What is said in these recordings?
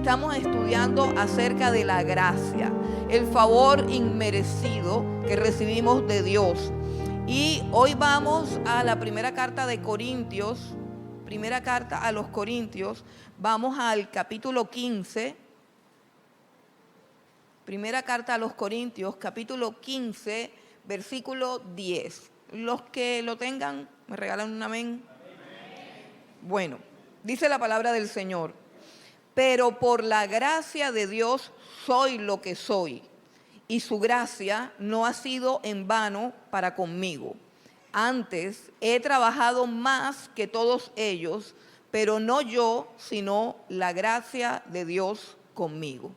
estamos estudiando acerca de la gracia, el favor inmerecido que recibimos de Dios. Y hoy vamos a la primera carta de Corintios, primera carta a los Corintios, vamos al capítulo 15, primera carta a los Corintios, capítulo 15, versículo 10. Los que lo tengan, ¿me regalan un amén? Bueno, dice la palabra del Señor: pero por la gracia de Dios soy lo que soy, y su gracia no ha sido en vano para conmigo. Antes he trabajado más que todos ellos, pero no yo, sino la gracia de Dios conmigo.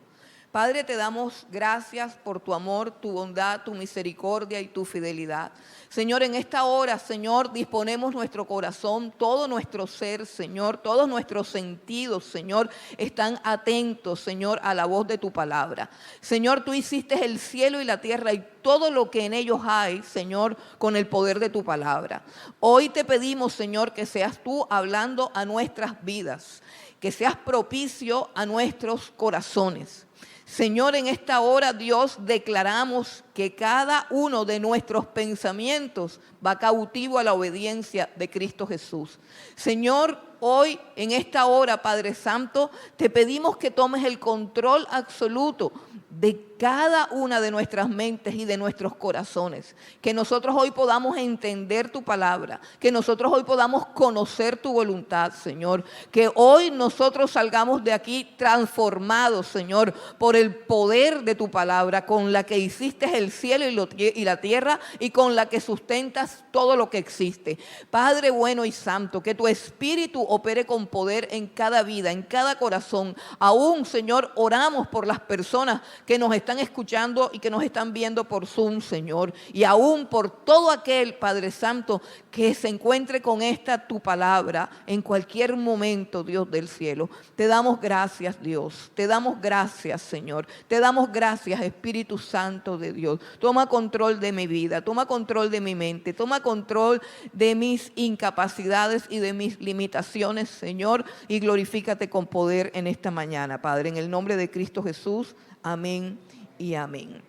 Padre, te damos gracias por tu amor, tu bondad, tu misericordia y tu fidelidad. Señor, en esta hora, Señor, disponemos nuestro corazón, todo nuestro ser, Señor, todos nuestros sentidos, Señor, están atentos, Señor, a la voz de tu palabra. Señor, tú hiciste el cielo y la tierra y todo lo que en ellos hay, Señor, con el poder de tu palabra. Hoy te pedimos, Señor, que seas tú hablando a nuestras vidas, que seas propicio a nuestros corazones. Señor, en esta hora, Dios, declaramos que cada uno de nuestros pensamientos va cautivo a la obediencia de Cristo Jesús. Señor, hoy, en esta hora, Padre Santo, te pedimos que tomes el control absoluto de cada una de nuestras mentes y de nuestros corazones. Que nosotros hoy podamos entender tu palabra, que nosotros hoy podamos conocer tu voluntad, Señor. Que hoy nosotros salgamos de aquí transformados, Señor, por el poder de tu palabra, con la que hiciste el cielo y la tierra y con la que sustentas todo lo que existe. Padre bueno y santo, que tu Espíritu opere con poder en cada vida, en cada corazón. Aún, Señor, oramos por las personas que nos están escuchando y que nos están viendo por Zoom, Señor, y aún por todo aquel, Padre Santo, que se encuentre con esta tu palabra en cualquier momento, Dios del cielo. Te damos gracias, Dios, te damos gracias, Señor, te damos gracias, Espíritu Santo de Dios. Toma control de mi vida, toma control de mi mente, toma control de mis incapacidades y de mis limitaciones, Señor, y glorifícate con poder en esta mañana, Padre, en el nombre de Cristo Jesús. Amén y amén.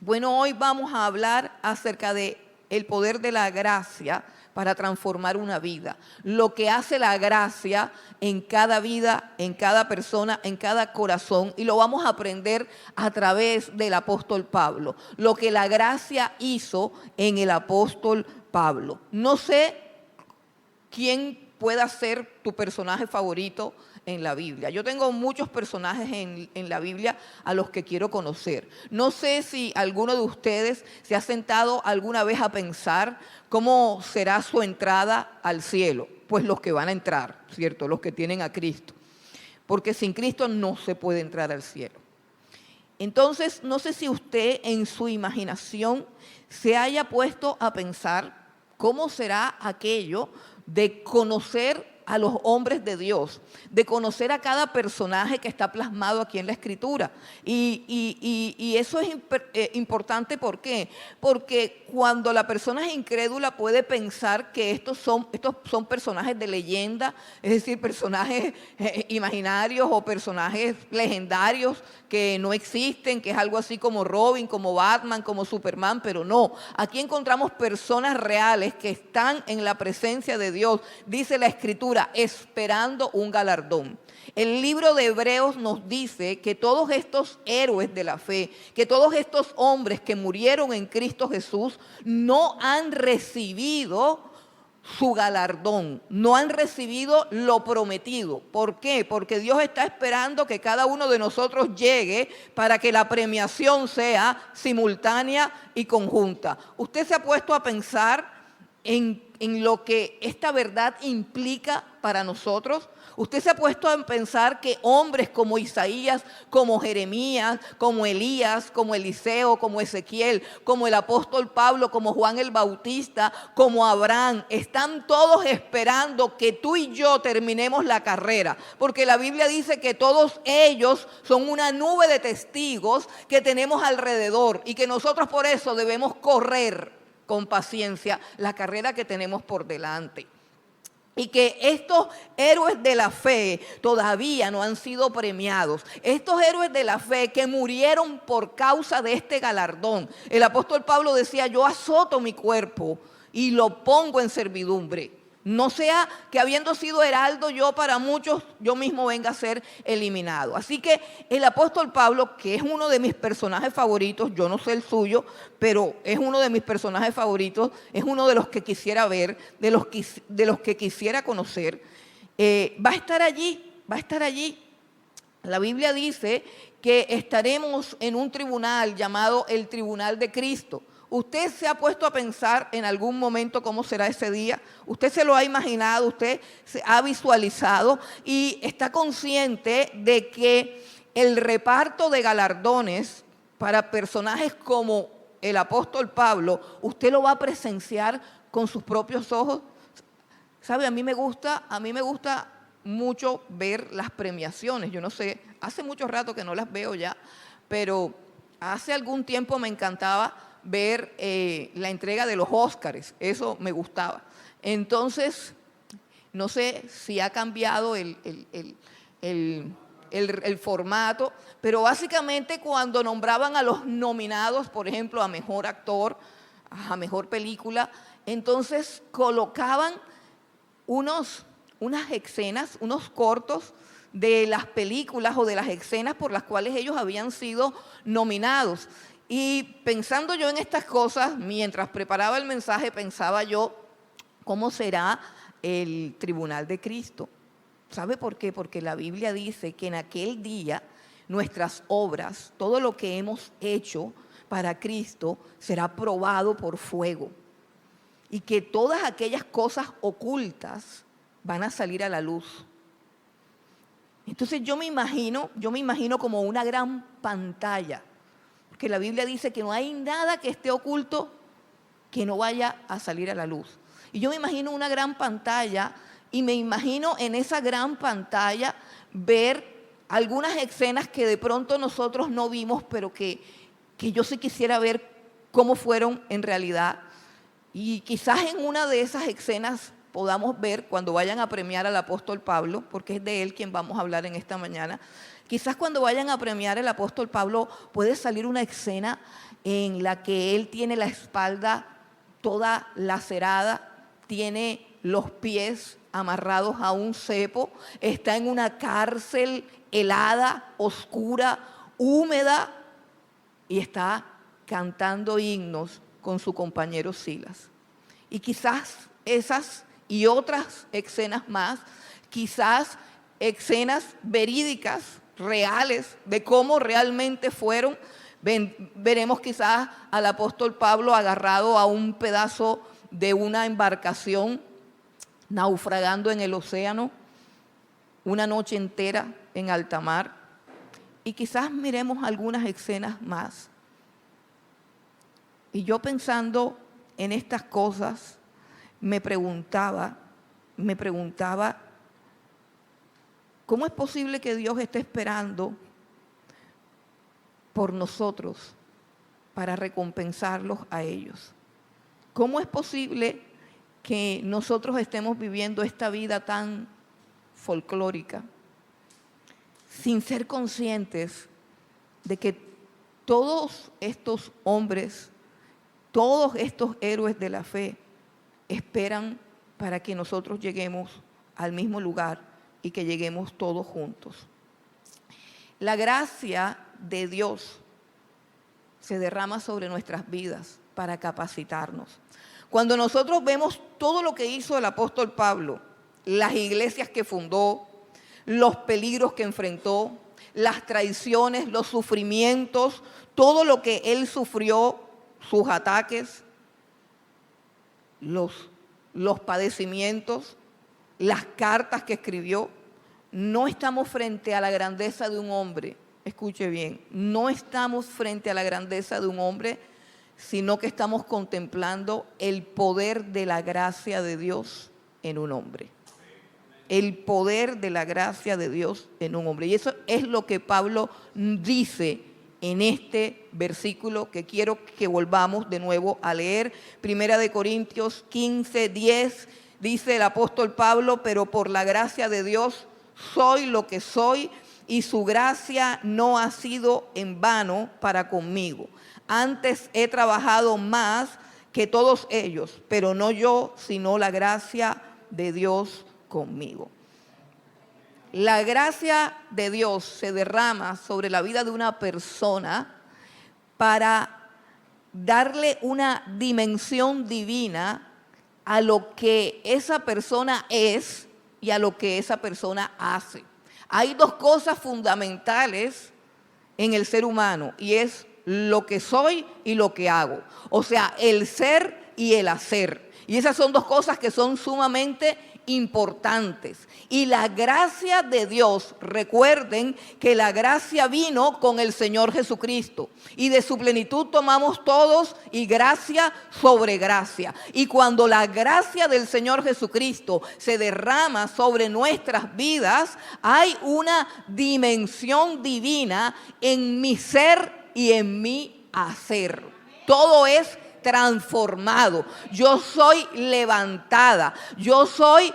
Bueno, hoy vamos a hablar acerca de el poder de la gracia para transformar una vida. Lo que hace la gracia en cada vida, en cada persona, en cada corazón. Y lo vamos a aprender a través del apóstol Pablo. Lo que la gracia hizo en el apóstol Pablo. No sé quién pueda ser tu personaje favorito en la Biblia. Yo tengo muchos personajes en la Biblia a los que quiero conocer. No sé si alguno de ustedes se ha sentado alguna vez a pensar cómo será su entrada al cielo. Pues los que van a entrar, ¿cierto? Los que tienen a Cristo. Porque sin Cristo no se puede entrar al cielo. Entonces, no sé si usted en su imaginación se haya puesto a pensar cómo será aquello de conocer a los hombres de Dios, de conocer a cada personaje que está plasmado aquí en la Escritura. Y eso es importante, ¿por qué? Porque cuando la persona es incrédula puede pensar que estos son personajes de leyenda, es decir, personajes imaginarios o personajes legendarios que no existen, que es algo así como Robin, como Batman, como Superman, pero no. Aquí encontramos personas reales que están en la presencia de Dios, dice la Escritura, esperando un galardón. El libro de Hebreos nos dice que todos estos héroes de la fe, que todos estos hombres que murieron en Cristo Jesús, no han recibido su galardón, no han recibido lo prometido. ¿Por qué? Porque Dios está esperando que cada uno de nosotros llegue para que la premiación sea simultánea y conjunta. ¿Usted se ha puesto a pensar en lo que esta verdad implica para nosotros? ¿Usted se ha puesto a pensar que hombres como Isaías, como Jeremías, como Elías, como Eliseo, como Ezequiel, como el apóstol Pablo, como Juan el Bautista, como Abraham, están todos esperando que tú y yo terminemos la carrera? Porque la Biblia dice que todos ellos son una nube de testigos que tenemos alrededor y que nosotros por eso debemos correr con paciencia la carrera que tenemos por delante. y que estos héroes de la fe todavía no han sido premiados. Estos héroes de la fe que murieron por causa de este galardón. El apóstol Pablo decía, yo azoto mi cuerpo y lo pongo en servidumbre. No sea que habiendo sido heraldo yo para muchos, yo mismo venga a ser eliminado. Así que el apóstol Pablo, que es uno de mis personajes favoritos, yo no sé el suyo, pero es uno de mis personajes favoritos, es uno de los que quisiera ver, de los que quisiera conocer, va a estar allí. La Biblia dice que estaremos en un tribunal llamado el Tribunal de Cristo. ¿Usted se ha puesto a pensar en algún momento cómo será ese día? ¿Usted se lo ha imaginado? ¿Usted se ha visualizado? Y está consciente de que el reparto de galardones para personajes como el apóstol Pablo, usted lo va a presenciar con sus propios ojos. ¿Sabe? A mí me gusta mucho ver las premiaciones. Yo no sé, hace mucho rato que no las veo ya, pero hace algún tiempo me encantaba ver la entrega de los Óscares, eso me gustaba. Entonces, no sé si ha cambiado el formato, pero básicamente cuando nombraban a los nominados, por ejemplo, a Mejor Actor, a Mejor Película, entonces colocaban unas escenas, unos cortos de las películas o de las escenas por las cuales ellos habían sido nominados. Y pensando yo en estas cosas, mientras preparaba el mensaje, pensaba yo, ¿cómo será el tribunal de Cristo? ¿Sabe por qué? Porque la Biblia dice que en aquel día nuestras obras, todo lo que hemos hecho para Cristo, será probado por fuego. Y que todas aquellas cosas ocultas van a salir a la luz. Entonces yo me imagino como una gran pantalla. Porque la Biblia dice que no hay nada que esté oculto que no vaya a salir a la luz. Y yo me imagino una gran pantalla y me imagino en esa gran pantalla ver algunas escenas que de pronto nosotros no vimos, pero que yo sí quisiera ver cómo fueron en realidad. Y quizás en una de esas escenas podamos ver cuando vayan a premiar al apóstol Pablo, porque es de él quien vamos a hablar en esta mañana. Quizás cuando vayan a premiar al apóstol Pablo puede salir una escena en la que él tiene la espalda toda lacerada, tiene los pies amarrados a un cepo, está en una cárcel helada, oscura, húmeda y está cantando himnos con su compañero Silas. Y quizás esas y otras escenas más, quizás escenas verídicas, reales, de cómo realmente fueron. Veremos quizás al apóstol Pablo agarrado a un pedazo de una embarcación, naufragando en el océano, una noche entera en alta mar. Y quizás miremos algunas escenas más. Y yo pensando en estas cosas, me preguntaba, ¿cómo es posible que Dios esté esperando por nosotros para recompensarlos a ellos? ¿Cómo es posible que nosotros estemos viviendo esta vida tan folclórica sin ser conscientes de que todos estos hombres, todos estos héroes de la fe esperan para que nosotros lleguemos al mismo lugar y que lleguemos todos juntos? La gracia de Dios se derrama sobre nuestras vidas para capacitarnos. Cuando nosotros vemos todo lo que hizo el apóstol Pablo, las iglesias que fundó, los peligros que enfrentó, las traiciones, los sufrimientos, todo lo que él sufrió, sus ataques, los padecimientos, las cartas que escribió, no estamos frente a la grandeza de un hombre. Escuche bien, no estamos frente a la grandeza de un hombre, sino que estamos contemplando el poder de la gracia de Dios en un hombre. El poder de la gracia de Dios en un hombre. Y eso es lo que Pablo dice en este versículo que quiero que volvamos de nuevo a leer. Primera de Corintios 15:10 dice el apóstol Pablo, pero por la gracia de Dios soy lo que soy y su gracia no ha sido en vano para conmigo. Antes he trabajado más que todos ellos, pero no yo, sino la gracia de Dios conmigo. La gracia de Dios se derrama sobre la vida de una persona para darle una dimensión divina a lo que esa persona es y a lo que esa persona hace. Hay dos cosas fundamentales en el ser humano y es lo que soy y lo que hago. O sea, el ser y el hacer. Y esas son dos cosas que son sumamente importantes. Y la gracia de Dios, recuerden que la gracia vino con el Señor Jesucristo. Y de su plenitud tomamos todos y gracia sobre gracia. Y cuando la gracia del Señor Jesucristo se derrama sobre nuestras vidas, hay una dimensión divina en mi ser y en mi hacer. Todo es transformado. Yo soy levantada. Yo soy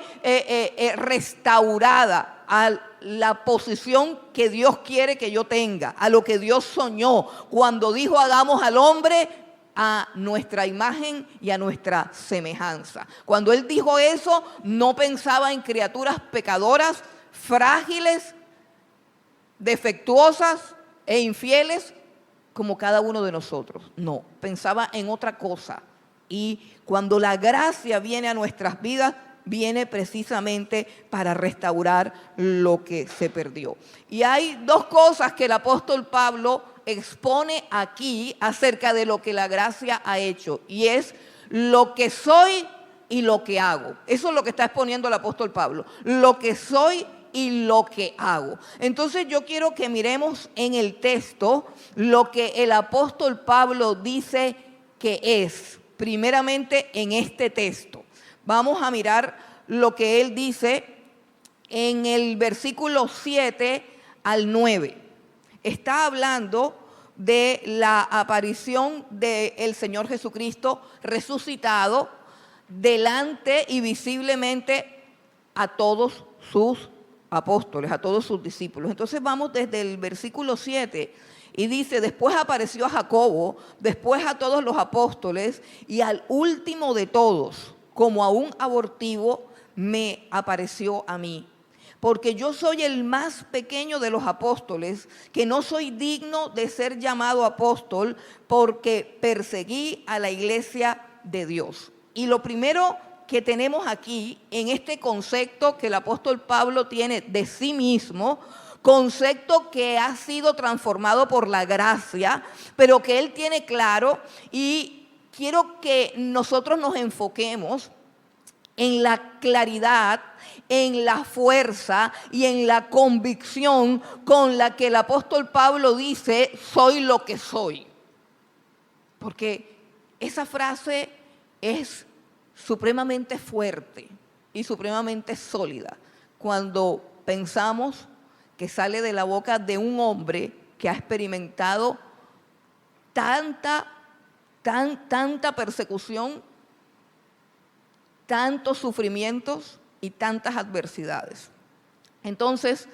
restaurada a la posición que Dios quiere que yo tenga, a lo que Dios soñó cuando dijo hagamos al hombre a nuestra imagen y a nuestra semejanza. Cuando Él dijo eso, no pensaba en criaturas pecadoras, frágiles, defectuosas e infieles, como cada uno de nosotros. No, pensaba en otra cosa. Y cuando la gracia viene a nuestras vidas, viene precisamente para restaurar lo que se perdió. Y hay dos cosas que el apóstol Pablo expone aquí acerca de lo que la gracia ha hecho. Y es lo que soy y lo que hago. Eso es lo que está exponiendo el apóstol Pablo. Lo que soy y lo que hago. Entonces yo quiero que miremos en el texto lo que el apóstol Pablo dice que es, primeramente en este texto. Vamos a mirar lo que él dice en el versículo 7 al 9. Está hablando de la aparición del Señor Jesucristo resucitado delante y visiblemente a todos sus apóstoles, a todos sus discípulos. Entonces vamos desde el versículo 7 y dice, después apareció a Jacobo, después a todos los apóstoles y al último de todos, como a un abortivo, me apareció a mí. Porque yo soy el más pequeño de los apóstoles, que no soy digno de ser llamado apóstol porque perseguí a la iglesia de Dios. Y lo primero que tenemos aquí en este concepto que el apóstol Pablo tiene de sí mismo, concepto que ha sido transformado por la gracia, pero que él tiene claro, y quiero que nosotros nos enfoquemos en la claridad, en la fuerza y en la convicción con la que el apóstol Pablo dice, soy lo que soy. Porque esa frase es supremamente fuerte y supremamente sólida cuando pensamos que sale de la boca de un hombre que ha experimentado tanta persecución, tantos sufrimientos y tantas adversidades. Entonces,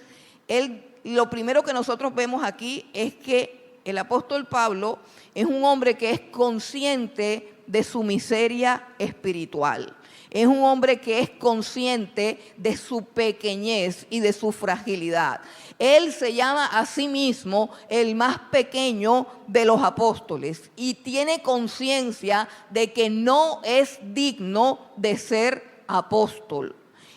lo primero que nosotros vemos aquí es que el apóstol Pablo es un hombre que es consciente de su miseria espiritual. Es un hombre que es consciente de su pequeñez y de su fragilidad. Él se llama a sí mismo el más pequeño de los apóstoles y tiene conciencia de que no es digno de ser apóstol.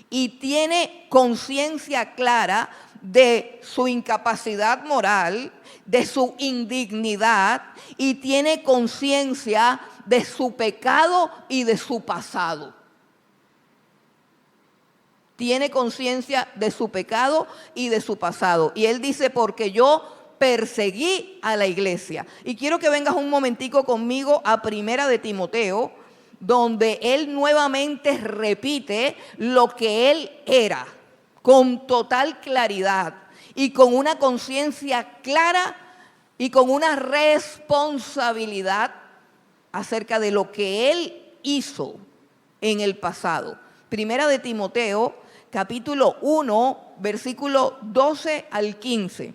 Y tiene conciencia clara de su incapacidad moral, de su indignidad, y tiene conciencia de su pecado y de su pasado. Tiene conciencia de su pecado y de su pasado. Y él dice, porque yo perseguí a la iglesia. Y quiero que vengas un momentico conmigo a Primera de Timoteo, donde él nuevamente repite lo que él era, con total claridad y con una conciencia clara y con una responsabilidad acerca de lo que él hizo en el pasado. Primera de Timoteo, capítulo 1, versículo 12 al 15.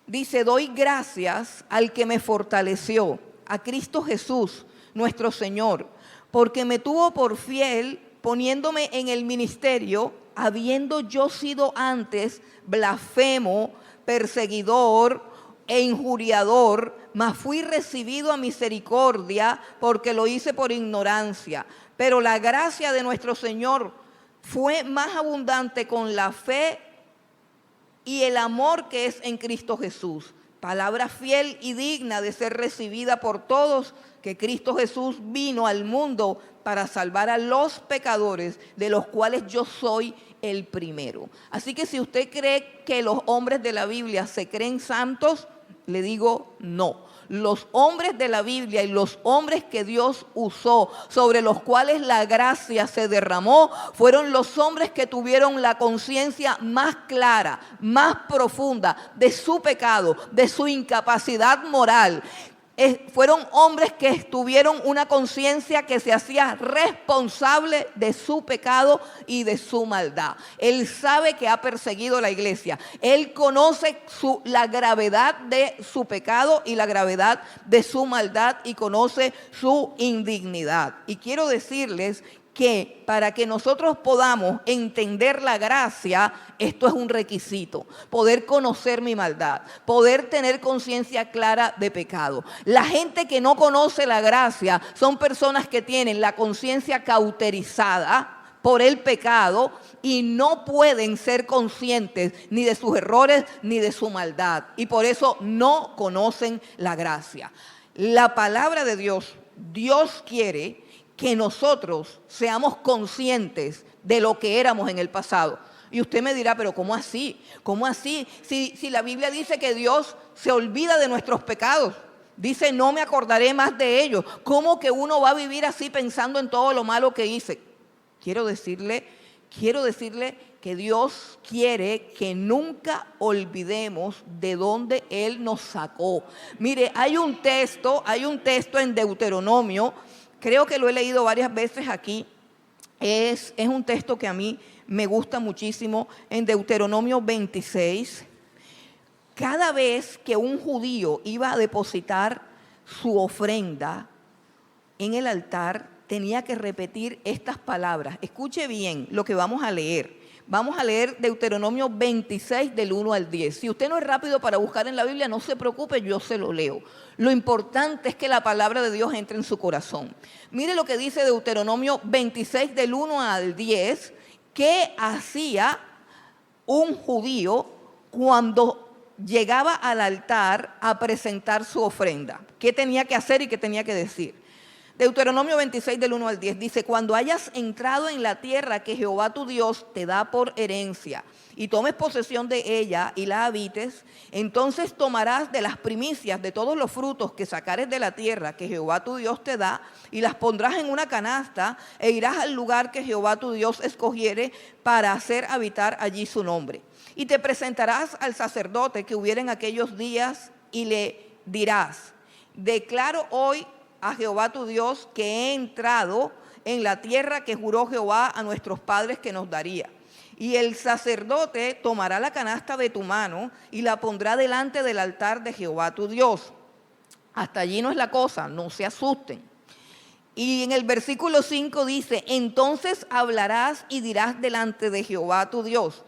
Dice: doy gracias al que me fortaleció, a Cristo Jesús, nuestro Señor, porque me tuvo por fiel poniéndome en el ministerio, habiendo yo sido antes blasfemo, perseguidor e injuriador, mas fui recibido a misericordia porque lo hice por ignorancia. Pero la gracia de nuestro Señor fue más abundante con la fe y el amor que es en Cristo Jesús. Palabra fiel y digna de ser recibida por todos, que Cristo Jesús vino al mundo para salvar a los pecadores, de los cuales yo soy el primero. Así que si usted cree que los hombres de la Biblia se creen santos, le digo no. Los hombres de la Biblia y los hombres que Dios usó, sobre los cuales la gracia se derramó, fueron los hombres que tuvieron la conciencia más clara, más profunda de su pecado, de su incapacidad moral. Fueron hombres que tuvieron una conciencia que se hacía responsable de su pecado y de su maldad. Él sabe que ha perseguido la iglesia. Él conoce la gravedad de su pecado y la gravedad de su maldad, y conoce su indignidad. Y quiero decirles que para que nosotros podamos entender la gracia, esto es un requisito: poder conocer mi maldad, poder tener conciencia clara de pecado. La gente que no conoce la gracia son personas que tienen la conciencia cauterizada por el pecado y no pueden ser conscientes ni de sus errores ni de su maldad, y por eso no conocen la gracia. La palabra de Dios, Dios quiere que nosotros seamos conscientes de lo que éramos en el pasado. Y usted me dirá, pero ¿cómo así? ¿Cómo así? Si la Biblia dice que Dios se olvida de nuestros pecados. Dice: no me acordaré más de ellos. ¿Cómo que uno va a vivir así pensando en todo lo malo que hice? Quiero decirle que Dios quiere que nunca olvidemos de dónde Él nos sacó. Mire, hay un texto en Deuteronomio. Creo que lo he leído varias veces aquí. Es un texto que a mí me gusta muchísimo. En Deuteronomio 26, cada vez que un judío iba a depositar su ofrenda en el altar, tenía que repetir estas palabras. Escuche bien lo que vamos a leer. Vamos a leer Deuteronomio 26 del 1 al 10. Si usted no es rápido para buscar en la Biblia, no se preocupe, yo se lo leo. Lo importante es que la palabra de Dios entre en su corazón. Mire lo que dice Deuteronomio 26 del 1 al 10, que hacía un judío cuando llegaba al altar a presentar su ofrenda. ¿Qué tenía que hacer y qué tenía que decir? Deuteronomio 26 del 1 al 10 dice: cuando hayas entrado en la tierra que Jehová tu Dios te da por herencia y tomes posesión de ella y la habites, entonces tomarás de las primicias de todos los frutos que sacares de la tierra que Jehová tu Dios te da, y las pondrás en una canasta, e irás al lugar que Jehová tu Dios escogiere para hacer habitar allí su nombre. Y te presentarás al sacerdote que hubiera en aquellos días, y le dirás: declaro hoy a Jehová tu Dios que he entrado en la tierra que juró Jehová a nuestros padres que nos daría. Y el sacerdote tomará la canasta de tu mano y la pondrá delante del altar de Jehová tu Dios. Hasta allí no es la cosa, no se asusten. Y en el versículo 5 dice: entonces hablarás y dirás delante de Jehová tu Dios: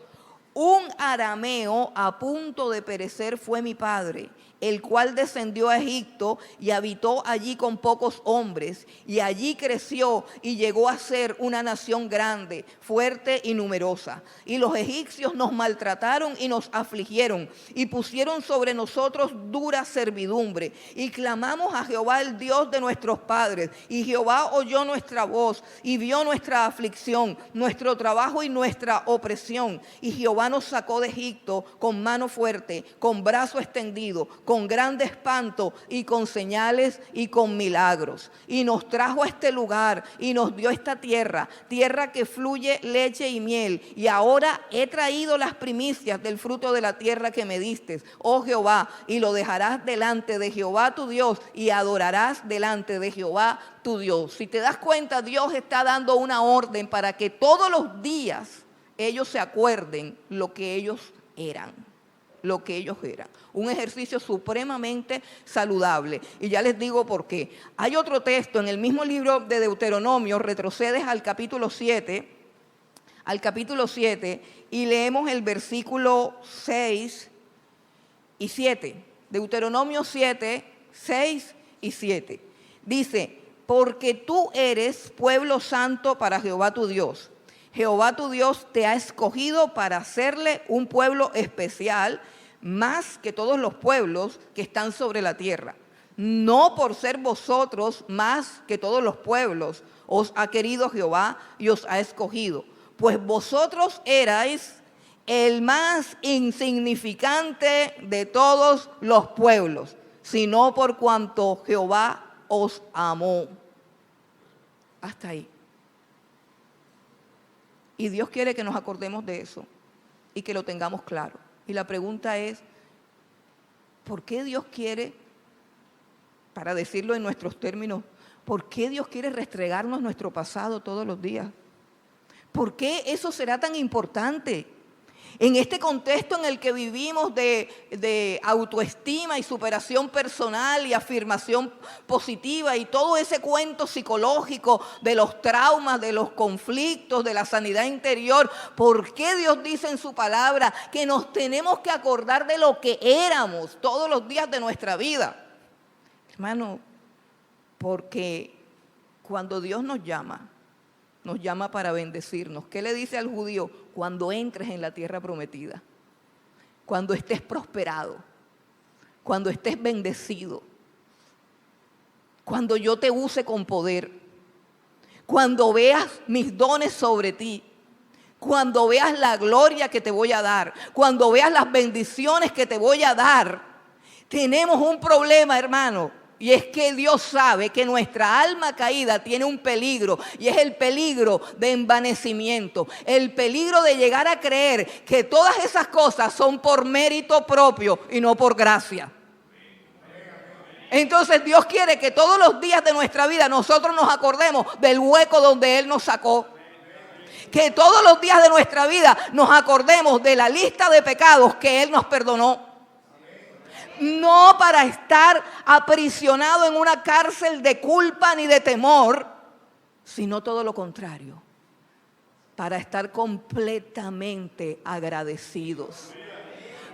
un arameo a punto de perecer fue mi padre, el cual descendió a Egipto y habitó allí con pocos hombres, y allí creció y llegó a ser una nación grande, fuerte y numerosa. Y los egipcios nos maltrataron y nos afligieron, y pusieron sobre nosotros dura servidumbre. Y clamamos a Jehová, el Dios de nuestros padres, y Jehová oyó nuestra voz y vio nuestra aflicción, nuestro trabajo y nuestra opresión. Y Jehová nos sacó de Egipto con mano fuerte, con brazo extendido, con grande espanto y con señales y con milagros. Y nos trajo a este lugar y nos dio esta tierra, tierra que fluye leche y miel. Y ahora he traído las primicias del fruto de la tierra que me diste, oh Jehová, y lo dejarás delante de Jehová tu Dios y adorarás delante de Jehová tu Dios. Si te das cuenta, Dios está dando una orden para que todos los días ellos se acuerden lo que ellos eran. Lo que ellos eran. Un ejercicio supremamente saludable. Y ya les digo por qué. Hay otro texto en el mismo libro de Deuteronomio, retrocedes al capítulo 7, y leemos el versículo 6 y 7. Deuteronomio 7, 6 y 7. Dice, porque tú eres pueblo santo para Jehová tu Dios. Jehová tu Dios te ha escogido para hacerle un pueblo especial, más que todos los pueblos que están sobre la tierra. No por ser vosotros más que todos los pueblos, os ha querido Jehová y os ha escogido. Pues vosotros erais el más insignificante de todos los pueblos, sino por cuanto Jehová os amó. Hasta ahí. Y Dios quiere que nos acordemos de eso y que lo tengamos claro. Y la pregunta es, ¿por qué Dios quiere, para decirlo en nuestros términos, por qué Dios quiere restregarnos nuestro pasado todos los días? ¿Por qué eso será tan importante? En este contexto en el que vivimos de autoestima y superación personal y afirmación positiva y todo ese cuento psicológico de los traumas, de los conflictos, de la sanidad interior, ¿por qué Dios dice en su palabra que nos tenemos que acordar de lo que éramos todos los días de nuestra vida? Hermano, porque cuando Dios nos llama para bendecirnos. ¿Qué le dice al judío? Cuando entres en la tierra prometida, cuando estés prosperado, cuando estés bendecido, cuando yo te use con poder, cuando veas mis dones sobre ti, cuando veas la gloria que te voy a dar, cuando veas las bendiciones que te voy a dar. Tenemos un problema, hermano. Y es que Dios sabe que nuestra alma caída tiene un peligro, y es el peligro de envanecimiento, el peligro de llegar a creer que todas esas cosas son por mérito propio y no por gracia. Entonces Dios quiere que todos los días de nuestra vida nosotros nos acordemos del hueco donde Él nos sacó. Que todos los días de nuestra vida nos acordemos de la lista de pecados que Él nos perdonó. No para estar aprisionado en una cárcel de culpa ni de temor, sino todo lo contrario, para estar completamente agradecidos.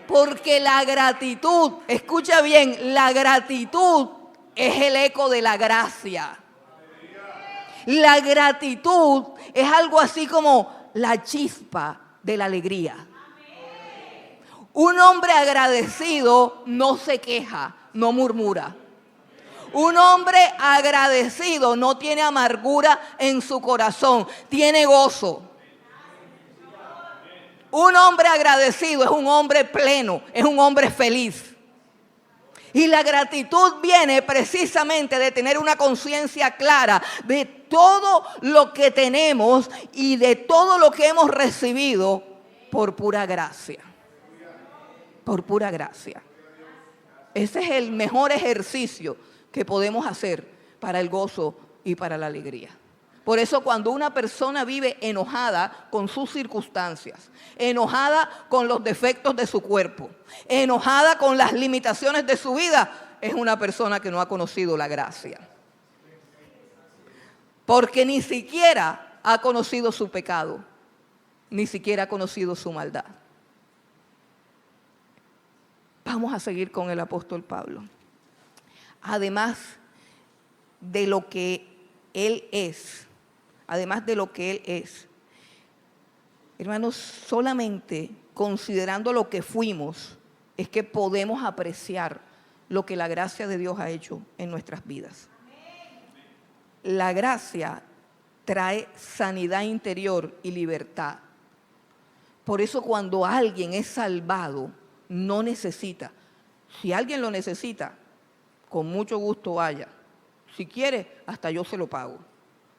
Porque la gratitud, escucha bien, la gratitud es el eco de la gracia. La gratitud es algo así como la chispa de la alegría. Un hombre agradecido no se queja, no murmura. Un hombre agradecido no tiene amargura en su corazón, tiene gozo. Un hombre agradecido es un hombre pleno, es un hombre feliz. Y la gratitud viene precisamente de tener una conciencia clara de todo lo que tenemos y de todo lo que hemos recibido por pura gracia. Por pura gracia. Ese es el mejor ejercicio que podemos hacer para el gozo y para la alegría. Por eso cuando una persona vive enojada con sus circunstancias, enojada con los defectos de su cuerpo, enojada con las limitaciones de su vida, es una persona que no ha conocido la gracia. Porque ni siquiera ha conocido su pecado, ni siquiera ha conocido su maldad. Vamos a seguir con el apóstol Pablo. Además de lo que él es, hermanos, solamente considerando lo que fuimos, es que podemos apreciar lo que la gracia de Dios ha hecho en nuestras vidas. La gracia trae sanidad interior y libertad. Por eso cuando alguien es salvado, no necesita Si alguien lo necesita, con mucho gusto vaya. Si quiere, hasta yo se lo pago.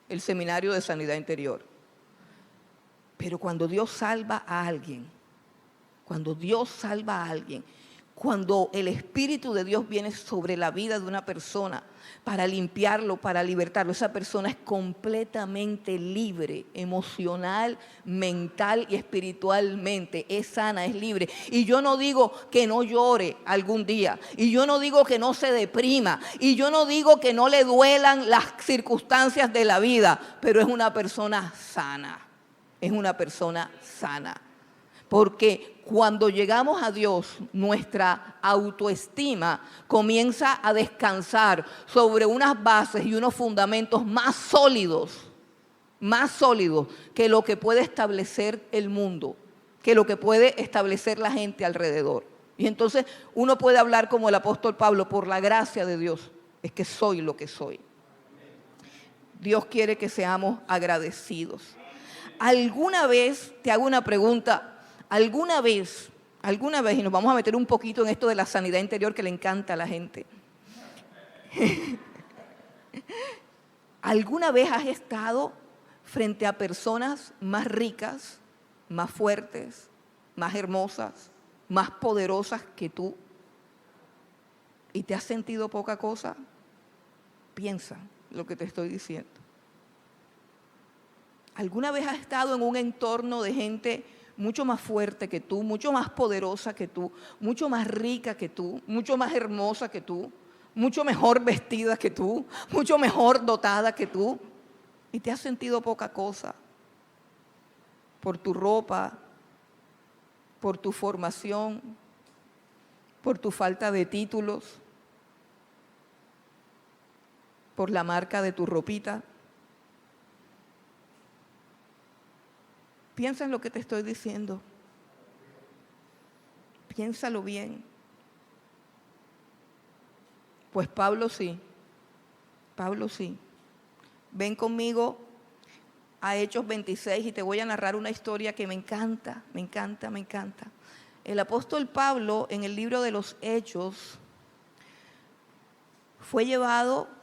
El Seminario de Sanidad Interior. Pero cuando Dios salva a alguien, cuando el Espíritu de Dios viene sobre la vida de una persona para limpiarlo, para libertarlo, esa persona es completamente libre, emocional, mental y espiritualmente. Es sana, es libre. Y yo no digo que no llore algún día. Y yo no digo que no se deprima. Y yo no digo que no le duelan las circunstancias de la vida. Pero es una persona sana. Es una persona sana. Porque cuando llegamos a Dios, nuestra autoestima comienza a descansar sobre unas bases y unos fundamentos más sólidos que lo que puede establecer el mundo, que lo que puede establecer la gente alrededor. Y entonces uno puede hablar como el apóstol Pablo: por la gracia de Dios es que soy lo que soy. Dios quiere que seamos agradecidos. ¿Alguna vez, te hago una pregunta, alguna vez, y nos vamos a meter un poquito en esto de la sanidad interior que le encanta a la gente, ¿alguna vez has estado frente a personas más ricas, más fuertes, más hermosas, más poderosas que tú y te has sentido poca cosa? Piensa lo que te estoy diciendo. ¿Alguna vez has estado en un entorno de gente mucho más fuerte que tú, mucho más poderosa que tú, mucho más rica que tú, mucho más hermosa que tú, mucho mejor vestida que tú, mucho mejor dotada que tú, y te has sentido poca cosa por tu ropa, por tu formación, por tu falta de títulos, por la marca de tu ropita? Piensa en lo que te estoy diciendo. Piénsalo bien. Pues Pablo sí. Ven conmigo a Hechos 26 y te voy a narrar una historia que me encanta. El apóstol Pablo, en el libro de los Hechos, fue llevado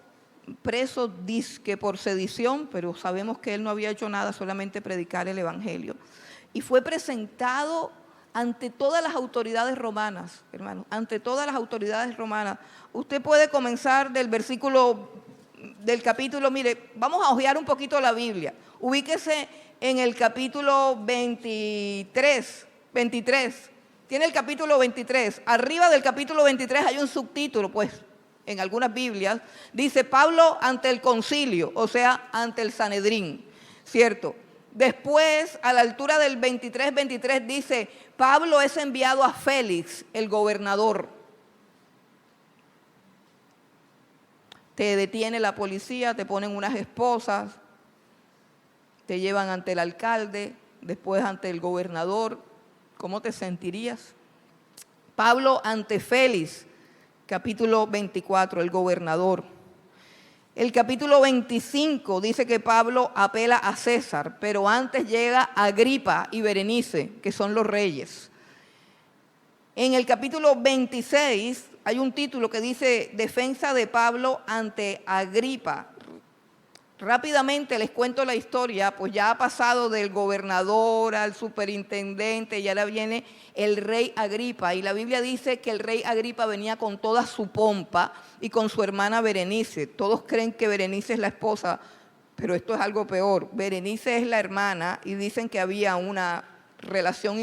preso dizque por sedición, pero sabemos que él no había hecho nada, solamente predicar el evangelio. Y fue presentado ante todas las autoridades romanas, hermanos, ante todas las autoridades romanas. Usted puede comenzar del capítulo, mire, vamos a hojear un poquito la Biblia. Ubíquese en el capítulo 23. Tiene el capítulo 23. Arriba del capítulo 23 hay un subtítulo, pues, en algunas Biblias, dice Pablo ante el concilio, o sea, ante el Sanedrín, ¿cierto? Después, a la altura del 23 dice, Pablo es enviado a Félix, el gobernador. Te detiene la policía, te ponen unas esposas, te llevan ante el alcalde, después ante el gobernador. ¿Cómo te sentirías? Pablo ante Félix, capítulo 24, el gobernador. El capítulo 25 dice que Pablo apela a César, pero antes llega Agripa y Berenice, que son los reyes. En el capítulo 26 hay un título que dice defensa de Pablo ante Agripa. Rápidamente les cuento la historia, pues ya ha pasado del gobernador al superintendente, y ahora viene el rey Agripa. Y la Biblia dice que el rey Agripa venía con toda su pompa y con su hermana Berenice. Todos creen que Berenice es la esposa, pero esto es algo peor. Berenice es la hermana y dicen que había una relación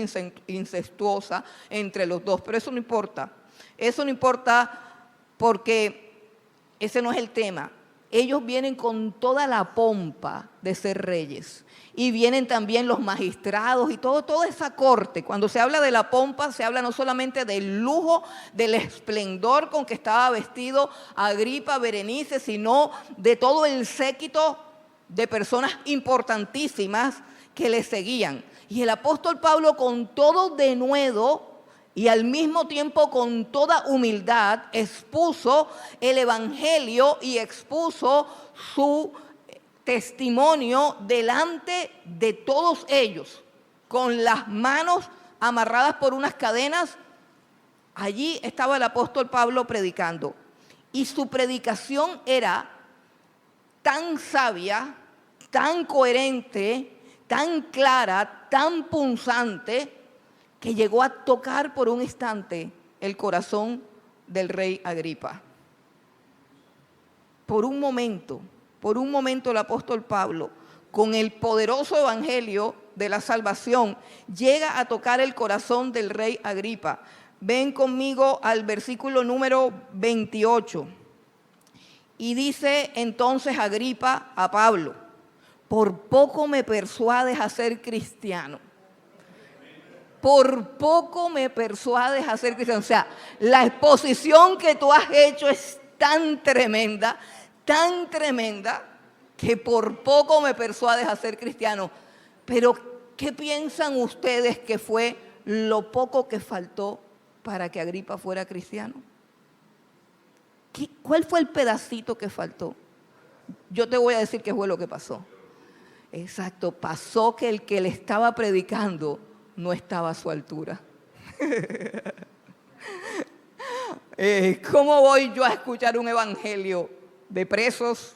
incestuosa entre los dos, pero eso no importa. Eso no importa porque ese no es el tema. Ellos vienen con toda la pompa de ser reyes. Y vienen también los magistrados y toda esa corte. Cuando se habla de la pompa, se habla no solamente del lujo, del esplendor con que estaba vestido Agripa, Berenice, sino de todo el séquito de personas importantísimas que le seguían. Y el apóstol Pablo, con todo denuedo y al mismo tiempo con toda humildad, expuso el evangelio y expuso su testimonio delante de todos ellos, con las manos amarradas por unas cadenas Allí estaba el apóstol Pablo predicando y su predicación era tan sabia, tan coherente, tan clara, tan punzante, que llegó a tocar por un instante el corazón del rey Agripa. Por un momento el apóstol Pablo, con el poderoso evangelio de la salvación, llega a tocar el corazón del rey Agripa. Ven conmigo al versículo número 28. Y dice entonces Agripa a Pablo: por poco me persuades a ser cristiano. Por poco me persuades a ser cristiano. O sea, la exposición que tú has hecho es tan tremenda, que por poco me persuades a ser cristiano. Pero, ¿qué piensan ustedes que fue lo poco que faltó para que Agripa fuera cristiano? ¿Cuál fue el pedacito que faltó? Yo te voy a decir qué fue lo que pasó. Exacto, pasó que el que le estaba predicando no estaba a su altura. ¿Cómo voy yo a escuchar un evangelio de presos?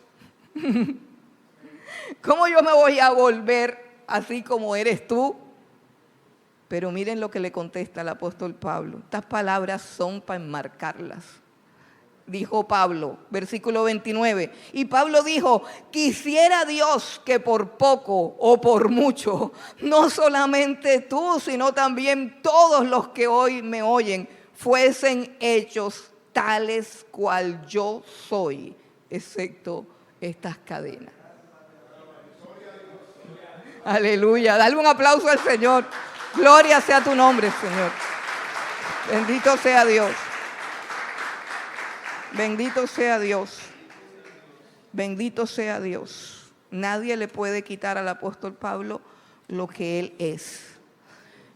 ¿Cómo yo me voy a volver así como eres tú? Pero miren lo que le contesta el apóstol Pablo. Estas palabras son para enmarcarlas. Dijo Pablo, versículo 29, y Pablo dijo: quisiera Dios que por poco o por mucho, no solamente tú, sino también todos los que hoy me oyen, fuesen hechos tales cual yo soy, excepto estas cadenas. Aleluya, dale un aplauso al Señor. Gloria sea tu nombre, Señor. Bendito sea Dios. Bendito sea Dios. Bendito sea Dios. Nadie le puede quitar al apóstol Pablo lo que él es.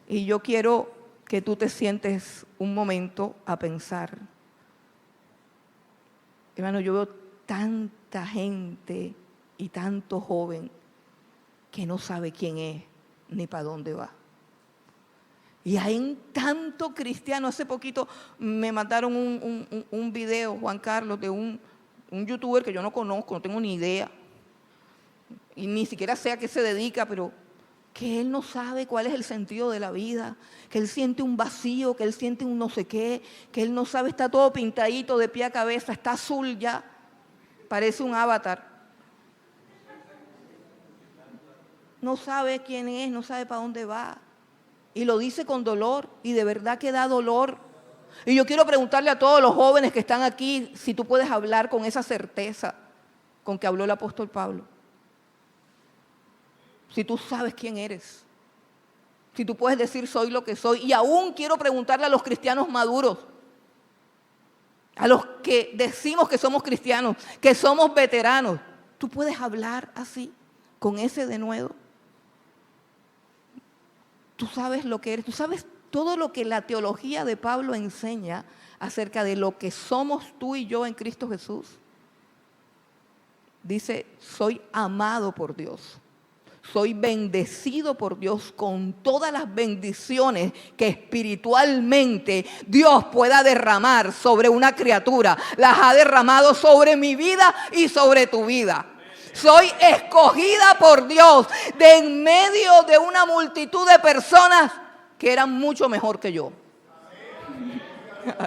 Y yo quiero que tú te sientes un momento a pensar. Hermano, yo veo tanta gente y tanto joven que no sabe quién es ni para dónde va. Y hay tanto cristiano. Hace poquito me mandaron un video, Juan Carlos, de un youtuber que yo no conozco, no tengo ni idea. Y ni siquiera sé a qué se dedica, pero que él no sabe cuál es el sentido de la vida, que él siente un vacío, que él siente un no sé qué, que él no sabe, está todo pintadito de pie a cabeza, está azul ya, parece un avatar. No sabe quién es, no sabe para dónde va. Y lo dice con dolor, y de verdad que da dolor. Y yo quiero preguntarle a todos los jóvenes que están aquí si tú puedes hablar con esa certeza con que habló el apóstol Pablo. Si tú sabes quién eres. Si tú puedes decir soy lo que soy. Y aún quiero preguntarle a los cristianos maduros, a los que decimos que somos cristianos, que somos veteranos. ¿Tú puedes hablar así, con ese denuedo? Tú sabes lo que eres, tú sabes todo lo que la teología de Pablo enseña acerca de lo que somos tú y yo en Cristo Jesús. Dice, soy amado por Dios, soy bendecido por Dios con todas las bendiciones que espiritualmente Dios pueda derramar sobre una criatura. Las ha derramado sobre mi vida y sobre tu vida. Soy escogida por Dios de en medio de una multitud de personas que eran mucho mejor que yo.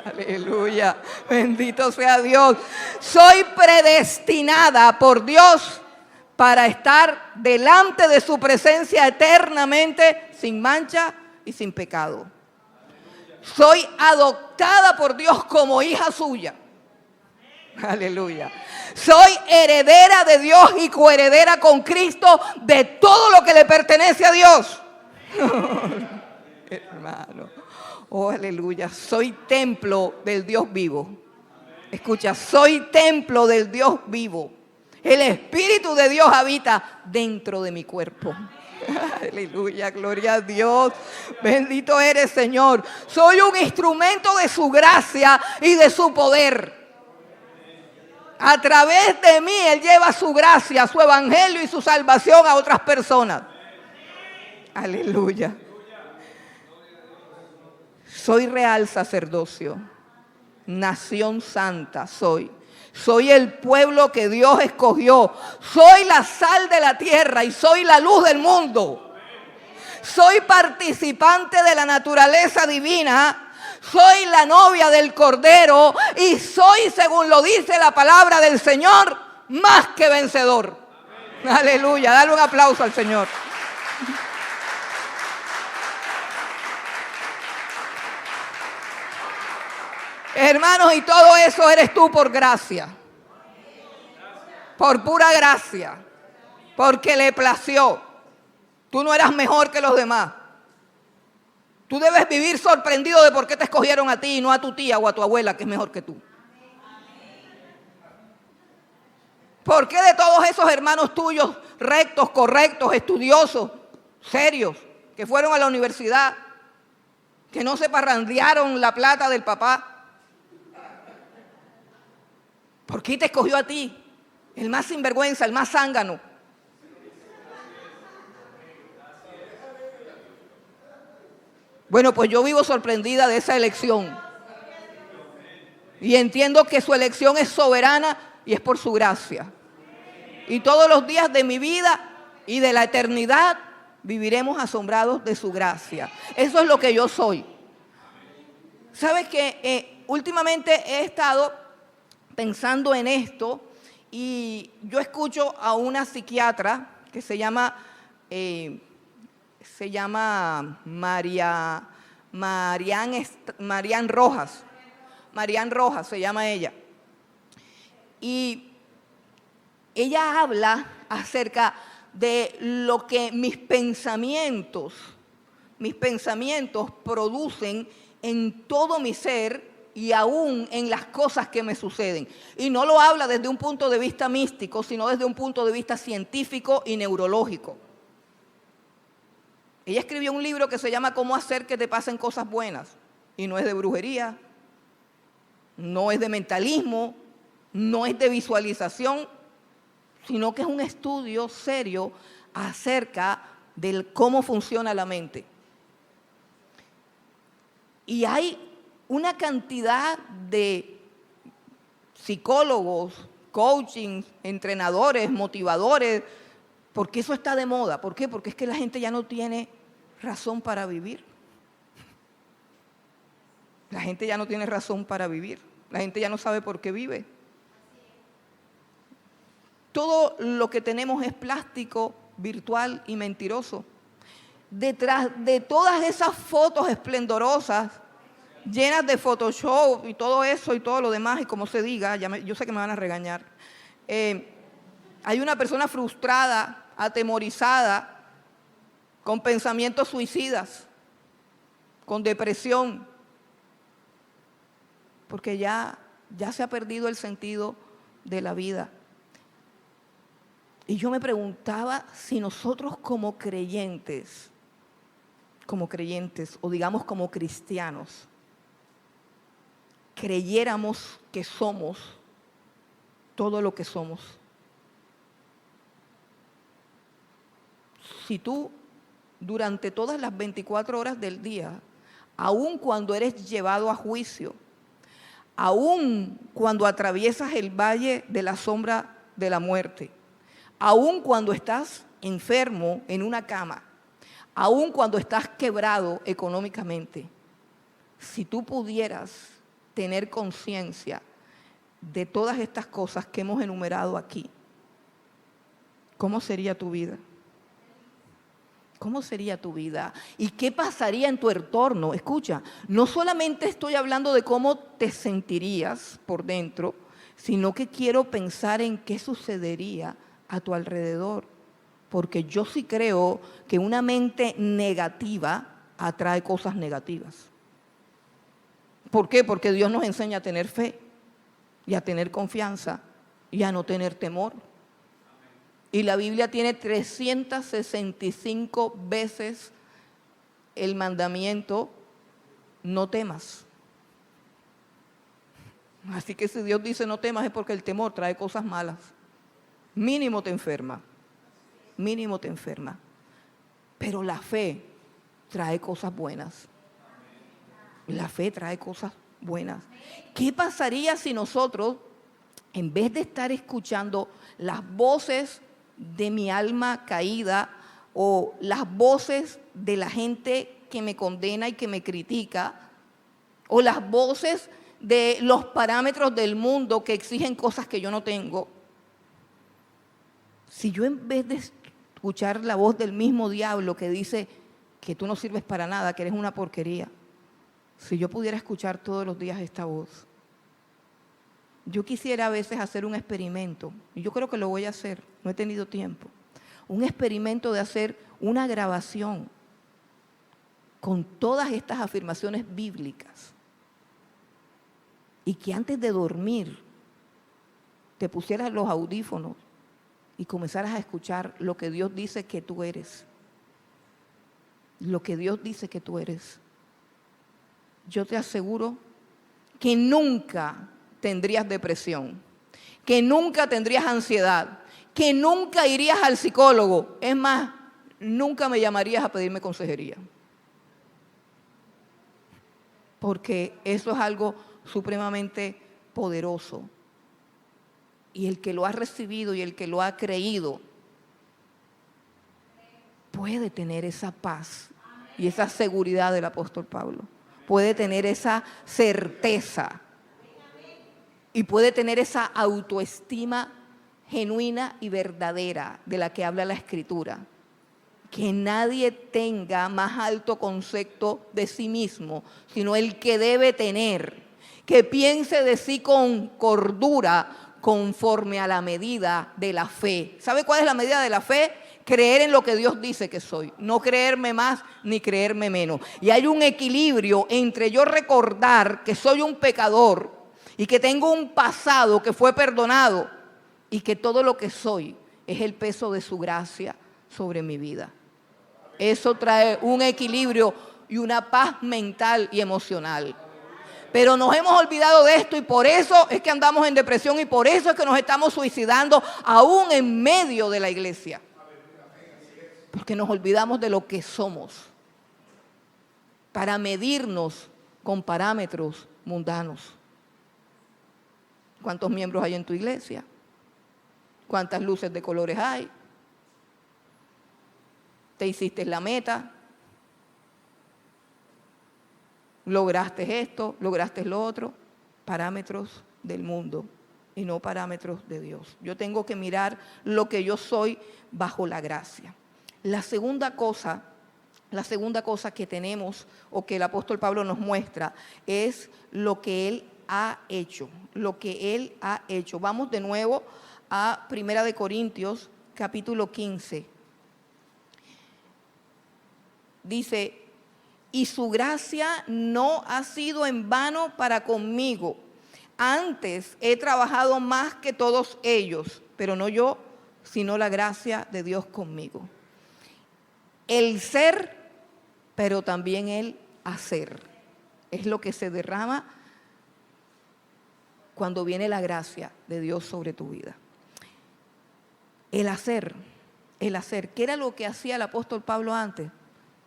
Aleluya, bendito sea Dios. Soy predestinada por Dios para estar delante de su presencia eternamente, sin mancha y sin pecado. Soy adoptada por Dios como hija suya. Aleluya. Soy heredera de Dios y coheredera con Cristo de todo lo que le pertenece a Dios. Hermano, oh aleluya. Soy templo del Dios vivo. Escucha, soy templo del Dios vivo. El Espíritu de Dios habita dentro de mi cuerpo. Aleluya, gloria a Dios. Bendito eres, Señor. Soy un instrumento de su gracia y de su poder. A través de mí Él lleva su gracia, su evangelio y su salvación a otras personas. Aleluya. Soy real sacerdocio, nación santa soy. Soy el pueblo que Dios escogió. Soy la sal de la tierra y soy la luz del mundo. Soy participante de la naturaleza divina. Soy la novia del Cordero y soy, según lo dice la palabra del Señor, más que vencedor. Amén. Aleluya, dale un aplauso al Señor. Hermanos, y todo eso eres tú por gracia. Por pura gracia. Porque le plació. Tú no eras mejor que los demás. Tú debes vivir sorprendido de por qué te escogieron a ti y no a tu tía o a tu abuela, que es mejor que tú. ¿Por qué de todos esos hermanos tuyos, rectos, correctos, estudiosos, serios, que fueron a la universidad, que no se parrandearon la plata del papá? ¿Por qué te escogió a ti, el más sinvergüenza, el más zángano? Bueno, pues yo vivo sorprendida de esa elección. Y entiendo que su elección es soberana y es por su gracia. Y todos los días de mi vida y de la eternidad viviremos asombrados de su gracia. Eso es lo que yo soy. ¿Sabes qué? Últimamente he estado pensando en esto y yo escucho a una psiquiatra que se llama Marian Rojas. Marian Rojas se llama ella. Y ella habla acerca de lo que mis pensamientos producen en todo mi ser y aún en las cosas que me suceden. Y no lo habla desde un punto de vista místico, sino desde un punto de vista científico y neurológico. Ella escribió un libro que se llama Cómo hacer que te pasen cosas buenas. Y no es de brujería, no es de mentalismo, no es de visualización, sino que es un estudio serio acerca de cómo funciona la mente. Y hay una cantidad de psicólogos, coaching, entrenadores, motivadores, porque eso está de moda. ¿Por qué? Porque es que la gente ya no tiene razón para vivir. La gente ya no tiene razón para vivir. La gente ya no sabe por qué vive. Todo lo que tenemos es plástico, virtual y mentiroso. Detrás de todas esas fotos esplendorosas, llenas de Photoshop y todo eso y todo lo demás, y como se diga, yo sé que me van a regañar, hay una persona frustrada, atemorizada, con pensamientos suicidas, con depresión, porque ya se ha perdido el sentido de la vida. Y yo me preguntaba si nosotros como creyentes, o digamos como cristianos, creyéramos que somos todo lo que somos. Si tú durante todas las 24 horas del día, aun cuando eres llevado a juicio, aun cuando atraviesas el valle de la sombra de la muerte, aun cuando estás enfermo en una cama, aun cuando estás quebrado económicamente, si tú pudieras tener conciencia de todas estas cosas que hemos enumerado aquí, ¿cómo sería tu vida? ¿Cómo sería tu vida? ¿Y qué pasaría en tu entorno? Escucha, no solamente estoy hablando de cómo te sentirías por dentro, sino que quiero pensar en qué sucedería a tu alrededor. Porque yo sí creo que una mente negativa atrae cosas negativas. ¿Por qué? Porque Dios nos enseña a tener fe y a tener confianza y a no tener temor. Y la Biblia tiene 365 veces el mandamiento, no temas. Así que si Dios dice no temas es porque el temor trae cosas malas. Mínimo te enferma. Mínimo te enferma. Pero la fe trae cosas buenas. La fe trae cosas buenas. ¿Qué pasaría si nosotros, en vez de estar escuchando las voces de mi alma caída o las voces de la gente que me condena y que me critica, o las voces de los parámetros del mundo que exigen cosas que yo no tengo, si yo en vez de escuchar la voz del mismo diablo que dice que tú no sirves para nada, que eres una porquería, si yo pudiera escuchar todos los días esta voz, yo quisiera a veces hacer un experimento, y yo creo que lo voy a hacer, no he tenido tiempo, un experimento de hacer una grabación con todas estas afirmaciones bíblicas, y que antes de dormir te pusieras los audífonos y comenzaras a escuchar lo que Dios dice que tú eres. Lo que Dios dice que tú eres. Yo te aseguro que nunca tendrías depresión, que nunca tendrías ansiedad, que nunca irías al psicólogo. Es más, nunca me llamarías a pedirme consejería. Porque eso es algo supremamente poderoso. Y el que lo ha recibido y el que lo ha creído puede tener esa paz y esa seguridad del apóstol Pablo. Puede tener esa certeza y puede tener esa autoestima genuina y verdadera de la que habla la Escritura. Que nadie tenga más alto concepto de sí mismo, sino el que debe tener. Que piense de sí con cordura, conforme a la medida de la fe. ¿Sabe cuál es la medida de la fe? Creer en lo que Dios dice que soy, no creerme más ni creerme menos. Y hay un equilibrio entre yo recordar que soy un pecador y que tengo un pasado que fue perdonado y que todo lo que soy es el peso de su gracia sobre mi vida. Eso trae un equilibrio y una paz mental y emocional. Pero nos hemos olvidado de esto y por eso es que andamos en depresión y por eso es que nos estamos suicidando aún en medio de la iglesia. Porque nos olvidamos de lo que somos para medirnos con parámetros mundanos. ¿Cuántos miembros hay en tu iglesia? ¿Cuántas luces de colores hay? ¿Te hiciste la meta? ¿Lograste esto? ¿Lograste lo otro? Parámetros del mundo y no parámetros de Dios. Yo tengo que mirar lo que yo soy bajo la gracia. La segunda cosa que tenemos o que el apóstol Pablo nos muestra es lo que él ha hecho, lo que él ha hecho. Vamos de nuevo a 1 Corintios capítulo 15. Dice, y su gracia no ha sido en vano para conmigo. Antes he trabajado más que todos ellos, pero no yo, sino la gracia de Dios conmigo. El ser, pero también el hacer. Es lo que se derrama cuando viene la gracia de Dios sobre tu vida. El hacer. ¿Qué era lo que hacía el apóstol Pablo antes?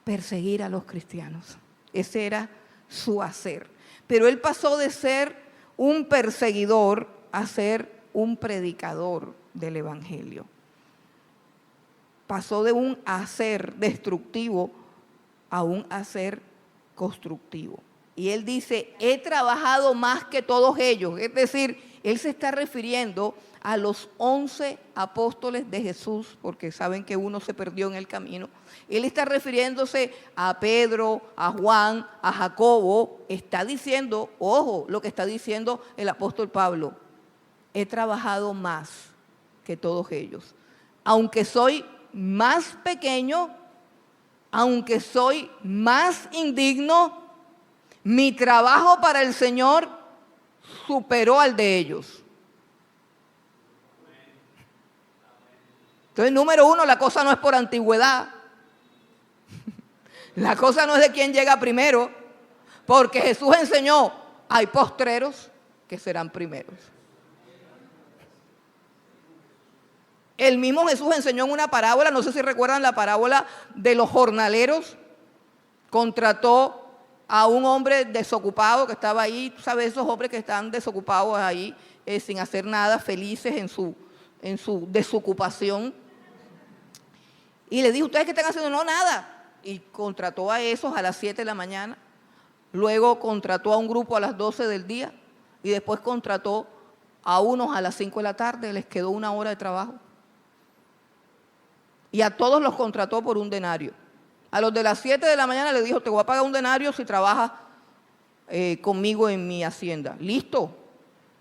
Perseguir a los cristianos. Ese era su hacer. Pero él pasó de ser un perseguidor a ser un predicador del evangelio. Pasó de un hacer destructivo a un hacer constructivo. Y él dice, he trabajado más que todos ellos. Es decir, él se está refiriendo a los 11 apóstoles de Jesús, porque saben que uno se perdió en el camino. Él está refiriéndose a Pedro, a Juan, a Jacobo. Está diciendo, ojo, lo que está diciendo el apóstol Pablo. He trabajado más que todos ellos. Aunque soy más pequeño, aunque soy más indigno, mi trabajo para el Señor superó al de ellos. Entonces, número uno, la cosa no es por antigüedad. La cosa no es de quién llega primero, porque Jesús enseñó, hay postreros que serán primeros. El mismo Jesús enseñó en una parábola, no sé si recuerdan la parábola de los jornaleros. Contrató a un hombre desocupado que estaba ahí, tú sabes, esos hombres que están desocupados ahí, sin hacer nada, felices en su desocupación. Y le dijo, ¿ustedes qué están haciendo? No, nada. Y contrató a esos a las 7 de la mañana, luego contrató a un grupo a las 12 del día y después contrató a unos a las 5 de la tarde, les quedó 1 hora de trabajo. Y a todos los contrató por 1 denario. A los de las 7 de la mañana le dijo, te voy a pagar 1 denario si trabajas conmigo en mi hacienda. Listo.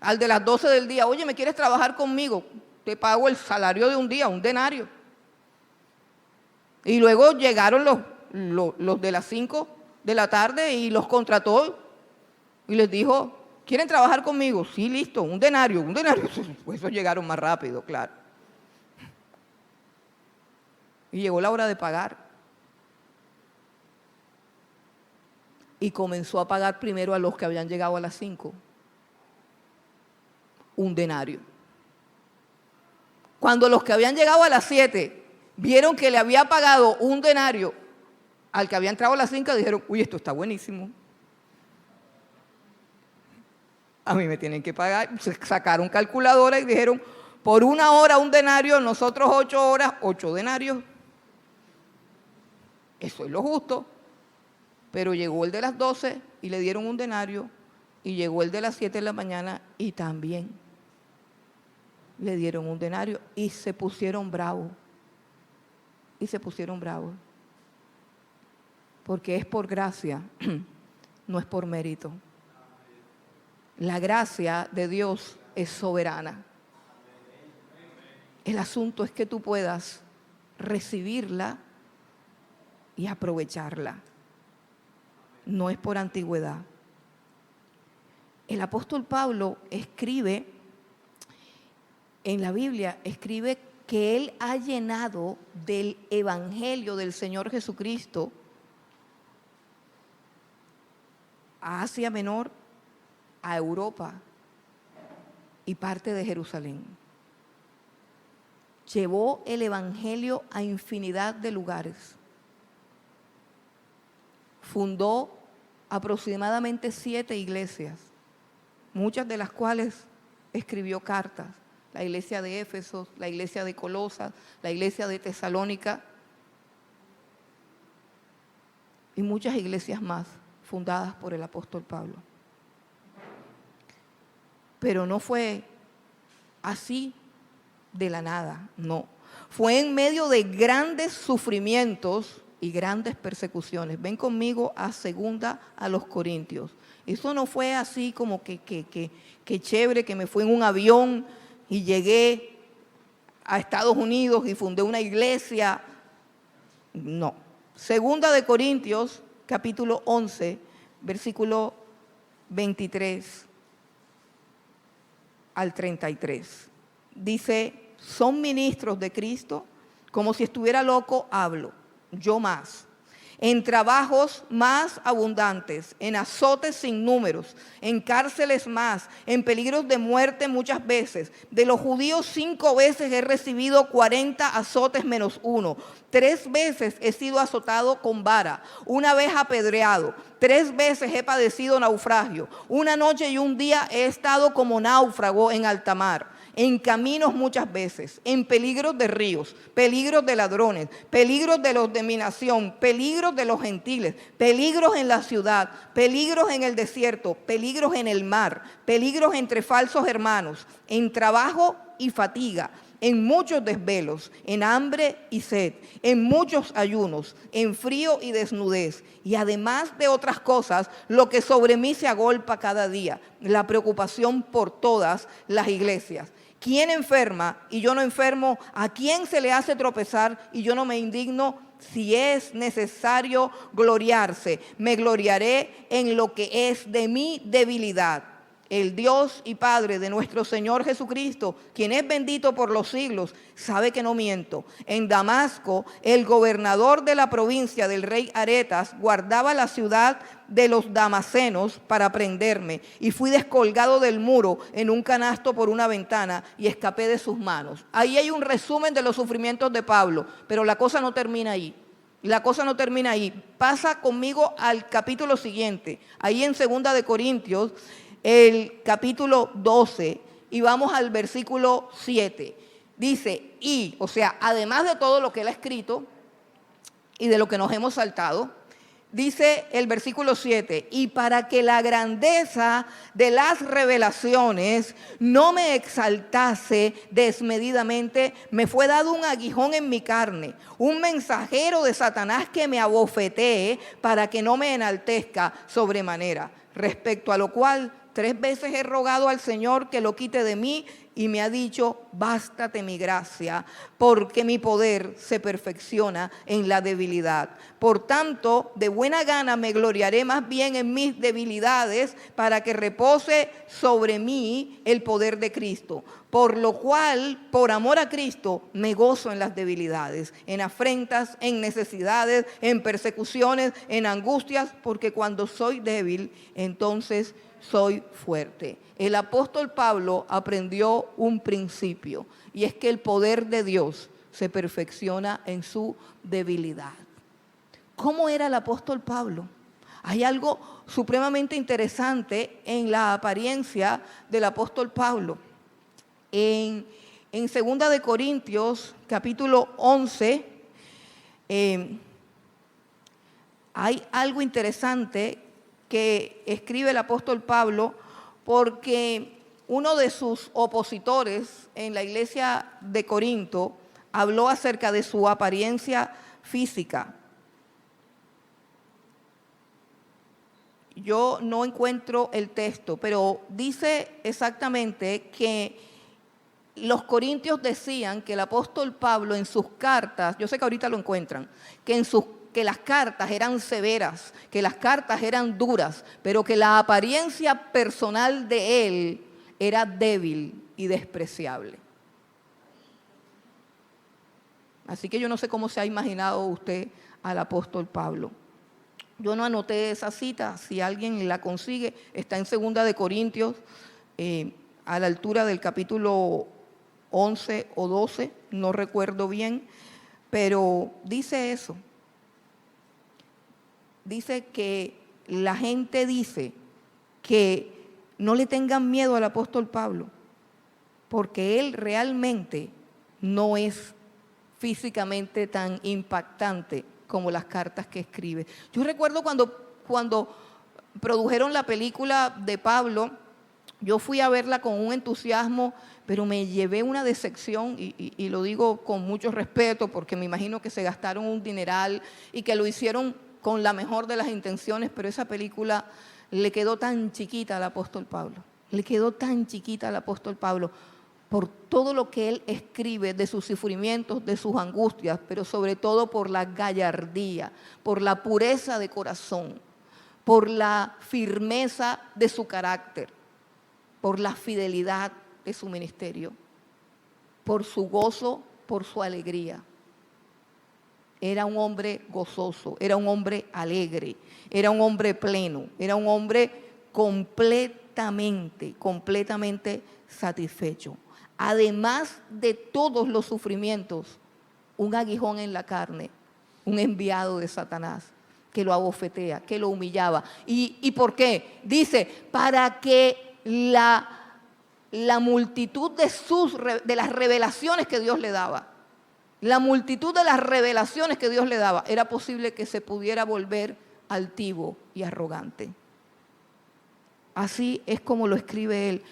Al de las 12 del día, oye, ¿me quieres trabajar conmigo? Te pago el salario de 1 día, 1 denario. Y luego llegaron los de las 5 de la tarde y los contrató y les dijo, ¿quieren trabajar conmigo? Sí, listo, 1 denario, 1 denario. Pues esos llegaron más rápido, claro. Y llegó la hora de pagar. Y comenzó a pagar primero a los que habían llegado a las 5. 1 denario. Cuando los que habían llegado a las 7 vieron que le había pagado 1 denario al que había entrado a las 5, dijeron, uy, esto está buenísimo. A mí me tienen que pagar. Sacaron calculadora y dijeron, por 1 hora 1 denario, nosotros 8 horas, 8 denarios. Eso es lo justo. Pero llegó el de las 12 y le dieron 1 denario, y llegó el de las 7 de la mañana y también le dieron 1 denario y se pusieron bravos. Y se pusieron bravos. Porque es por gracia, no es por mérito. La gracia de Dios es soberana. El asunto es que tú puedas recibirla y aprovecharla. No es por antigüedad. El apóstol Pablo escribe en la Biblia, escribe que él ha llenado del evangelio del Señor Jesucristo a Asia Menor, a Europa y parte de Jerusalén. Llevó el evangelio a infinidad de lugares. Fundó aproximadamente 7 iglesias, muchas de las cuales escribió cartas. La iglesia de Éfeso, la iglesia de Colosas, la iglesia de Tesalónica y muchas iglesias más fundadas por el apóstol Pablo. Pero no fue así de la nada, no. Fue en medio de grandes sufrimientos y grandes persecuciones. Ven conmigo a 2 a los Corintios. Eso no fue así como que chévere, que me fui en un avión y llegué a Estados Unidos y fundé una iglesia. No. 2 de Corintios, capítulo 11, versículo 23 al 33. Dice, son ministros de Cristo, como si estuviera loco hablo, yo más. En trabajos más abundantes, en azotes sin números, en cárceles más, en peligros de muerte muchas veces. De los judíos 5 veces he recibido 40 azotes menos 1. 3 veces he sido azotado con vara, 1 vez apedreado, 3 veces he padecido naufragio. 1 noche y 1 día he estado como náufrago en alta mar. En caminos muchas veces, en peligros de ríos, peligros de ladrones, peligros de los de mi nación, peligros de los gentiles, peligros en la ciudad, peligros en el desierto, peligros en el mar, peligros entre falsos hermanos, en trabajo y fatiga, en muchos desvelos, en hambre y sed, en muchos ayunos, en frío y desnudez, y además de otras cosas, lo que sobre mí se agolpa cada día, la preocupación por todas las iglesias. ¿Quién enferma y yo no enfermo? ¿A quién se le hace tropezar y yo no me indigno? Si es necesario gloriarse, me gloriaré en lo que es de mi debilidad. El Dios y Padre de nuestro Señor Jesucristo, quien es bendito por los siglos, sabe que no miento. En Damasco, el gobernador de la provincia del rey Aretas guardaba la ciudad de los damasenos para prenderme, y fui descolgado del muro en un canasto por una ventana y escapé de sus manos. Ahí hay un resumen de los sufrimientos de Pablo, pero la cosa no termina ahí. la cosa no termina ahí. Pasa conmigo al capítulo siguiente, ahí en 2 Corintios, el capítulo 12, y vamos al versículo 7. Dice, o sea, además de todo lo que él ha escrito y de lo que nos hemos saltado, dice el versículo 7, y para que la grandeza de las revelaciones no me exaltase desmedidamente, me fue dado un aguijón en mi carne, un mensajero de Satanás que me abofetee para que no me enaltezca sobremanera. Respecto a lo cual 3 veces he rogado al Señor que lo quite de mí, y me ha dicho, bástate mi gracia, porque mi poder se perfecciona en la debilidad. Por tanto, de buena gana me gloriaré más bien en mis debilidades, para que repose sobre mí el poder de Cristo. Por lo cual, por amor a Cristo, me gozo en las debilidades, en afrentas, en necesidades, en persecuciones, en angustias, porque cuando soy débil, entonces soy fuerte. El apóstol Pablo aprendió un principio, y es que el poder de Dios se perfecciona en su debilidad. ¿Cómo era el apóstol Pablo? Hay algo supremamente interesante en la apariencia del apóstol Pablo. En 2 Corintios, capítulo 11, hay algo interesante que escribe el apóstol Pablo, porque uno de sus opositores en la iglesia de Corinto habló acerca de su apariencia física. Yo no encuentro el texto, pero dice exactamente que los corintios decían que el apóstol Pablo en sus cartas, yo sé que ahorita lo encuentran, que las cartas eran severas, que las cartas eran duras, pero que la apariencia personal de él era débil y despreciable. Así que yo no sé cómo se ha imaginado usted al apóstol Pablo. Yo no anoté esa cita, si alguien la consigue, está en 2 Corintios, a la altura del capítulo 11 o 12, no recuerdo bien, pero dice eso. Dice que la gente dice que no le tengan miedo al apóstol Pablo, porque él realmente no es físicamente tan impactante como las cartas que escribe. Yo recuerdo cuando produjeron la película de Pablo, yo fui a verla con un entusiasmo, pero me llevé una decepción, y lo digo con mucho respeto, porque me imagino que se gastaron un dineral y que lo hicieron con la mejor de las intenciones, pero esa película le quedó tan chiquita al apóstol Pablo. Le quedó tan chiquita al apóstol Pablo por todo lo que él escribe de sus sufrimientos, de sus angustias, pero sobre todo por la gallardía, por la pureza de corazón, por la firmeza de su carácter, por la fidelidad de su ministerio, por su gozo, por su alegría. Era un hombre gozoso, era un hombre alegre, era un hombre pleno, era un hombre completamente satisfecho. Además de todos los sufrimientos, un aguijón en la carne, un enviado de Satanás que lo abofetea, que lo humillaba. ¿Y por qué? Dice, para que la multitud de las revelaciones que Dios le daba, la multitud de las revelaciones que Dios le daba, era posible que se pudiera volver altivo y arrogante. Así es como lo escribe él.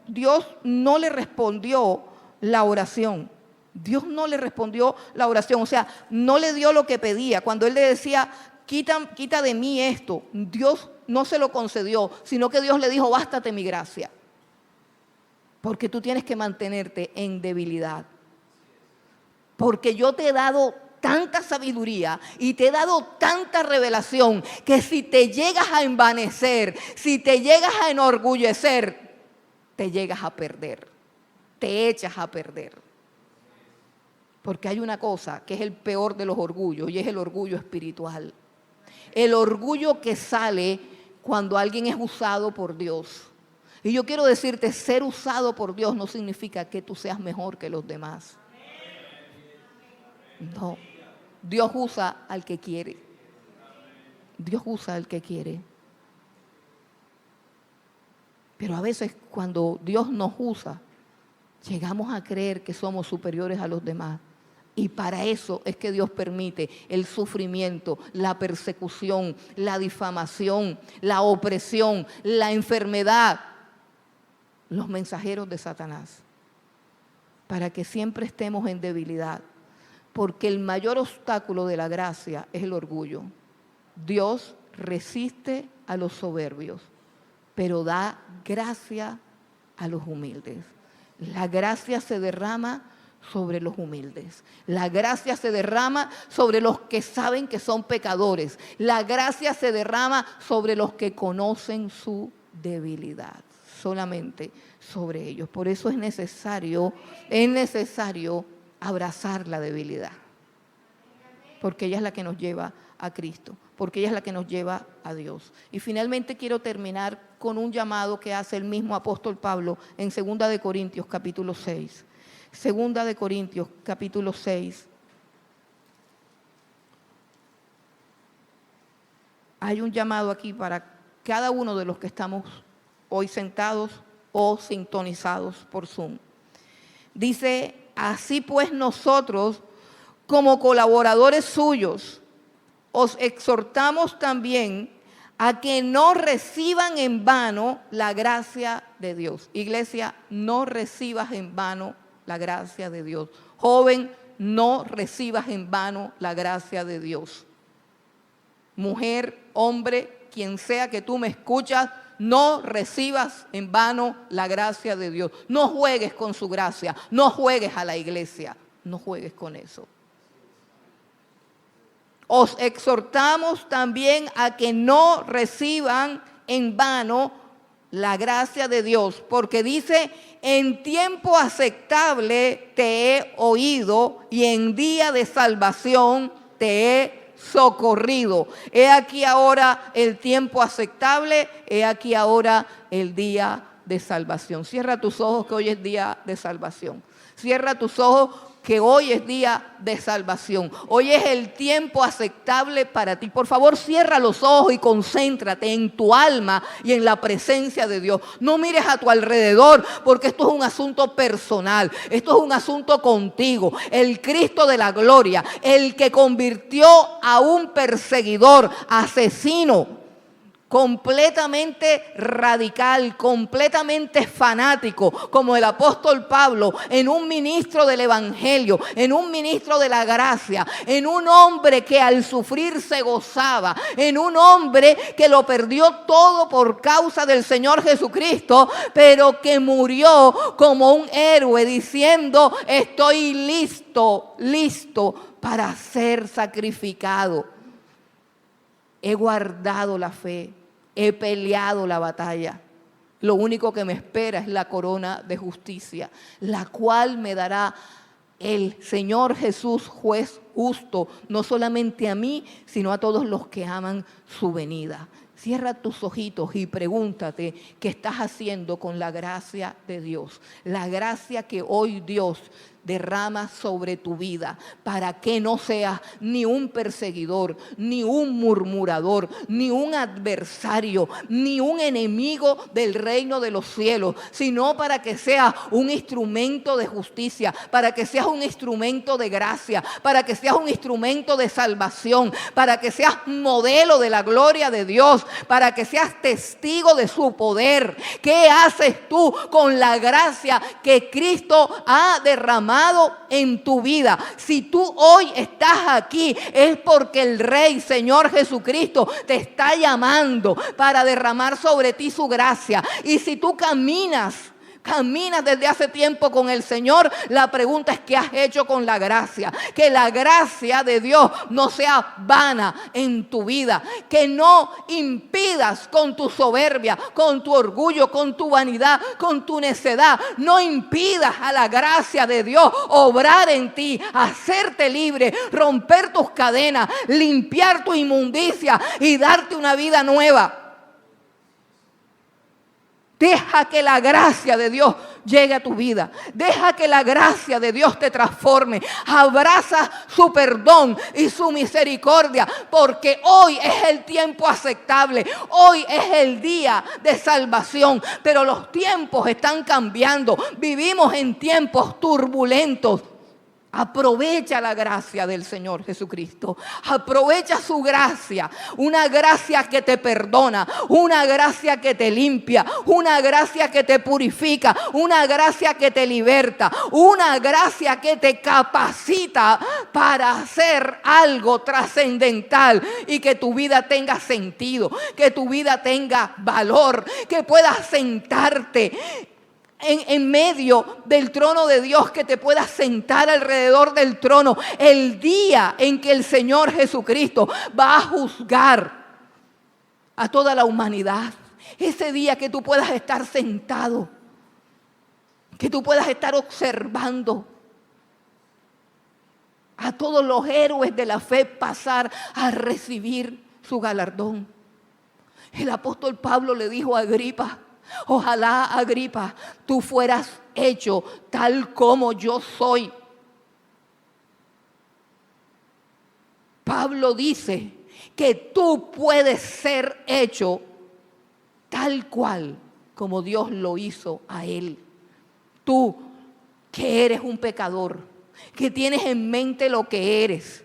Dios no le respondió la oración. Dios no le respondió la oración, o sea, no le dio lo que pedía. Cuando él le decía, quita de mí esto, Dios no se lo concedió, sino que Dios le dijo, bástate mi gracia. Porque tú tienes que mantenerte en debilidad. Porque yo te he dado tanta sabiduría y te he dado tanta revelación que si te llegas a envanecer, si te llegas a enorgullecer, te llegas a perder, te echas a perder. Porque hay una cosa que es el peor de los orgullos, y es el orgullo espiritual. El orgullo que sale cuando alguien es usado por Dios. Y yo quiero decirte, ser usado por Dios no significa que tú seas mejor que los demás. No. Dios usa al que quiere. Dios usa al que quiere. Pero a veces cuando Dios nos usa, llegamos a creer que somos superiores a los demás. Y para eso es que Dios permite el sufrimiento, la persecución, la difamación, la opresión, la enfermedad, los mensajeros de Satanás, para que siempre estemos en debilidad. Porque el mayor obstáculo de la gracia es el orgullo. Dios resiste a los soberbios, pero da gracia a los humildes. La gracia se derrama sobre los humildes. La gracia se derrama sobre los que saben que son pecadores. La gracia se derrama sobre los que conocen su debilidad. Solamente sobre ellos. Por eso es necesario abrazar la debilidad. Porque ella es la que nos lleva a Cristo. Porque ella es la que nos lleva a Dios. Y finalmente quiero terminar con un llamado que hace el mismo apóstol Pablo en 2 de Corintios capítulo 6. 2 de Corintios capítulo 6. Hay un llamado aquí para cada uno de los que estamos hoy sentados o sintonizados por Zoom. Dice, así pues nosotros, como colaboradores suyos, os exhortamos también a que no reciban en vano la gracia de Dios. Iglesia, no recibas en vano la gracia de Dios. Joven, no recibas en vano la gracia de Dios. Mujer, hombre, quien sea que tú me escuchas, no recibas en vano la gracia de Dios. No juegues con su gracia, no juegues a la iglesia, no juegues con eso. Os exhortamos también a que no reciban en vano la gracia de Dios, porque dice, en tiempo aceptable te he oído y en día de salvación te he socorrido. He aquí ahora el tiempo aceptable, he aquí ahora el día de salvación. Cierra tus ojos que hoy es día de salvación. Cierra tus ojos que hoy es día de salvación. Hoy es el tiempo aceptable para ti. Por favor, cierra los ojos y concéntrate en tu alma y en la presencia de Dios. No mires a tu alrededor, porque esto es un asunto personal. Esto es un asunto contigo. El Cristo de la gloria, el que convirtió a un perseguidor, asesino, completamente radical, completamente fanático, como el apóstol Pablo, en un ministro del evangelio, en un ministro de la gracia, en un hombre que al sufrir se gozaba, en un hombre que lo perdió todo por causa del Señor Jesucristo, pero que murió como un héroe diciendo, estoy listo para ser sacrificado. He guardado la fe. He peleado la batalla. Lo único que me espera es la corona de justicia, la cual me dará el Señor Jesús, juez justo, no solamente a mí, sino a todos los que aman su venida. Cierra tus ojitos y pregúntate qué estás haciendo con la gracia de Dios. La gracia que hoy Dios derrama sobre tu vida para que no seas ni un perseguidor, ni un murmurador, ni un adversario, ni un enemigo del reino de los cielos, sino para que seas un instrumento de justicia, para que seas un instrumento de gracia, para que seas un instrumento de salvación, para que seas modelo de la gloria de Dios, para que seas testigo de su poder. ¿Qué haces tú con la gracia que Cristo ha derramado en tu vida? Si tú hoy estás aquí, es porque el Rey, Señor Jesucristo, te está llamando para derramar sobre ti su gracia. Y si tú caminas desde hace tiempo con el Señor, la pregunta es ¿qué has hecho con la gracia? Que la gracia de Dios no sea vana en tu vida, que no impidas con tu soberbia, con tu orgullo, con tu vanidad, con tu necedad, no impidas a la gracia de Dios obrar en ti, hacerte libre, romper tus cadenas, limpiar tu inmundicia y darte una vida nueva. Deja que la gracia de Dios llegue a tu vida. Deja que la gracia de Dios te transforme. Abraza su perdón y su misericordia, porque hoy es el tiempo aceptable. Hoy es el día de salvación, pero los tiempos están cambiando. Vivimos en tiempos turbulentos. Aprovecha la gracia del Señor Jesucristo. Aprovecha su gracia. Una gracia que te perdona. Una gracia que te limpia. Una gracia que te purifica. Una gracia que te liberta. Una gracia que te capacita para hacer algo trascendental y que tu vida tenga sentido. Que tu vida tenga valor. Que puedas sentarte en medio del trono de Dios, que te puedas sentar alrededor del trono el día en que el Señor Jesucristo va a juzgar a toda la humanidad. Ese día que tú puedas estar sentado, que tú puedas estar observando a todos los héroes de la fe pasar a recibir su galardón. El apóstol Pablo le dijo a Agripa: ojalá, Agripa, tú fueras hecho tal como yo soy. Pablo dice que tú puedes ser hecho tal cual como Dios lo hizo a él. Tú, que eres un pecador, que tienes en mente lo que eres,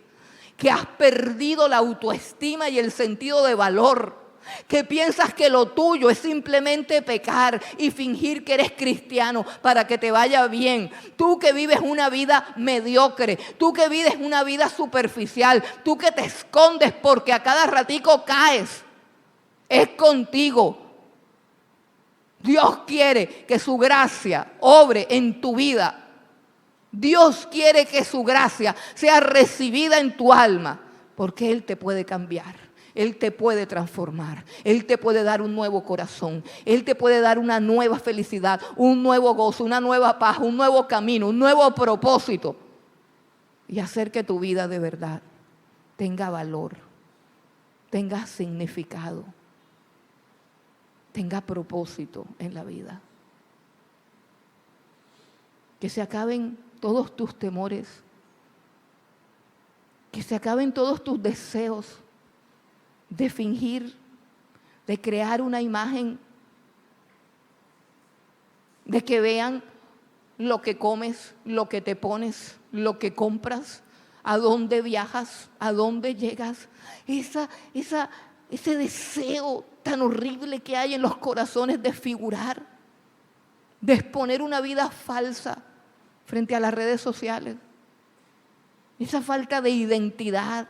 que has perdido la autoestima y el sentido de valor, que piensas que lo tuyo es simplemente pecar y fingir que eres cristiano para que te vaya bien. Tú que vives una vida mediocre, tú que vives una vida superficial, tú que te escondes porque a cada ratico caes, es contigo. Dios quiere que su gracia obre en tu vida. Dios quiere que su gracia sea recibida en tu alma, porque Él te puede cambiar. Él te puede transformar. Él te puede dar un nuevo corazón. Él te puede dar una nueva felicidad, un nuevo gozo, una nueva paz, un nuevo camino, un nuevo propósito. Y hacer que tu vida de verdad tenga valor, tenga significado, tenga propósito en la vida. Que se acaben todos tus temores. Que se acaben todos tus deseos de fingir, de crear una imagen, de que vean lo que comes, lo que te pones, lo que compras, a dónde viajas, a dónde llegas. Ese deseo tan horrible que hay en los corazones de figurar, de exponer una vida falsa frente a las redes sociales. Esa falta de identidad,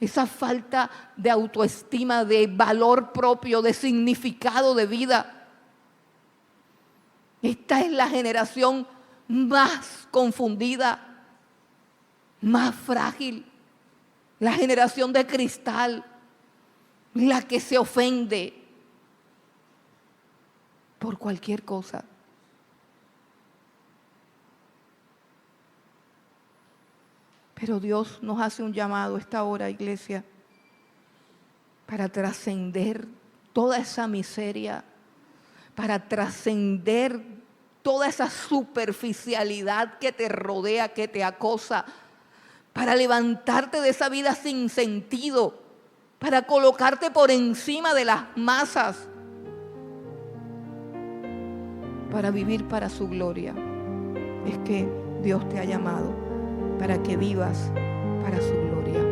esa falta de autoestima, de valor propio, de significado de vida. Esta es la generación más confundida, más frágil, la generación de cristal, la que se ofende por cualquier cosa. Pero Dios nos hace un llamado esta hora, iglesia, para trascender toda esa miseria, para trascender toda esa superficialidad que te rodea, que te acosa, para levantarte de esa vida sin sentido, para colocarte por encima de las masas, para vivir para su gloria. Es que Dios te ha llamado para que vivas para su gloria.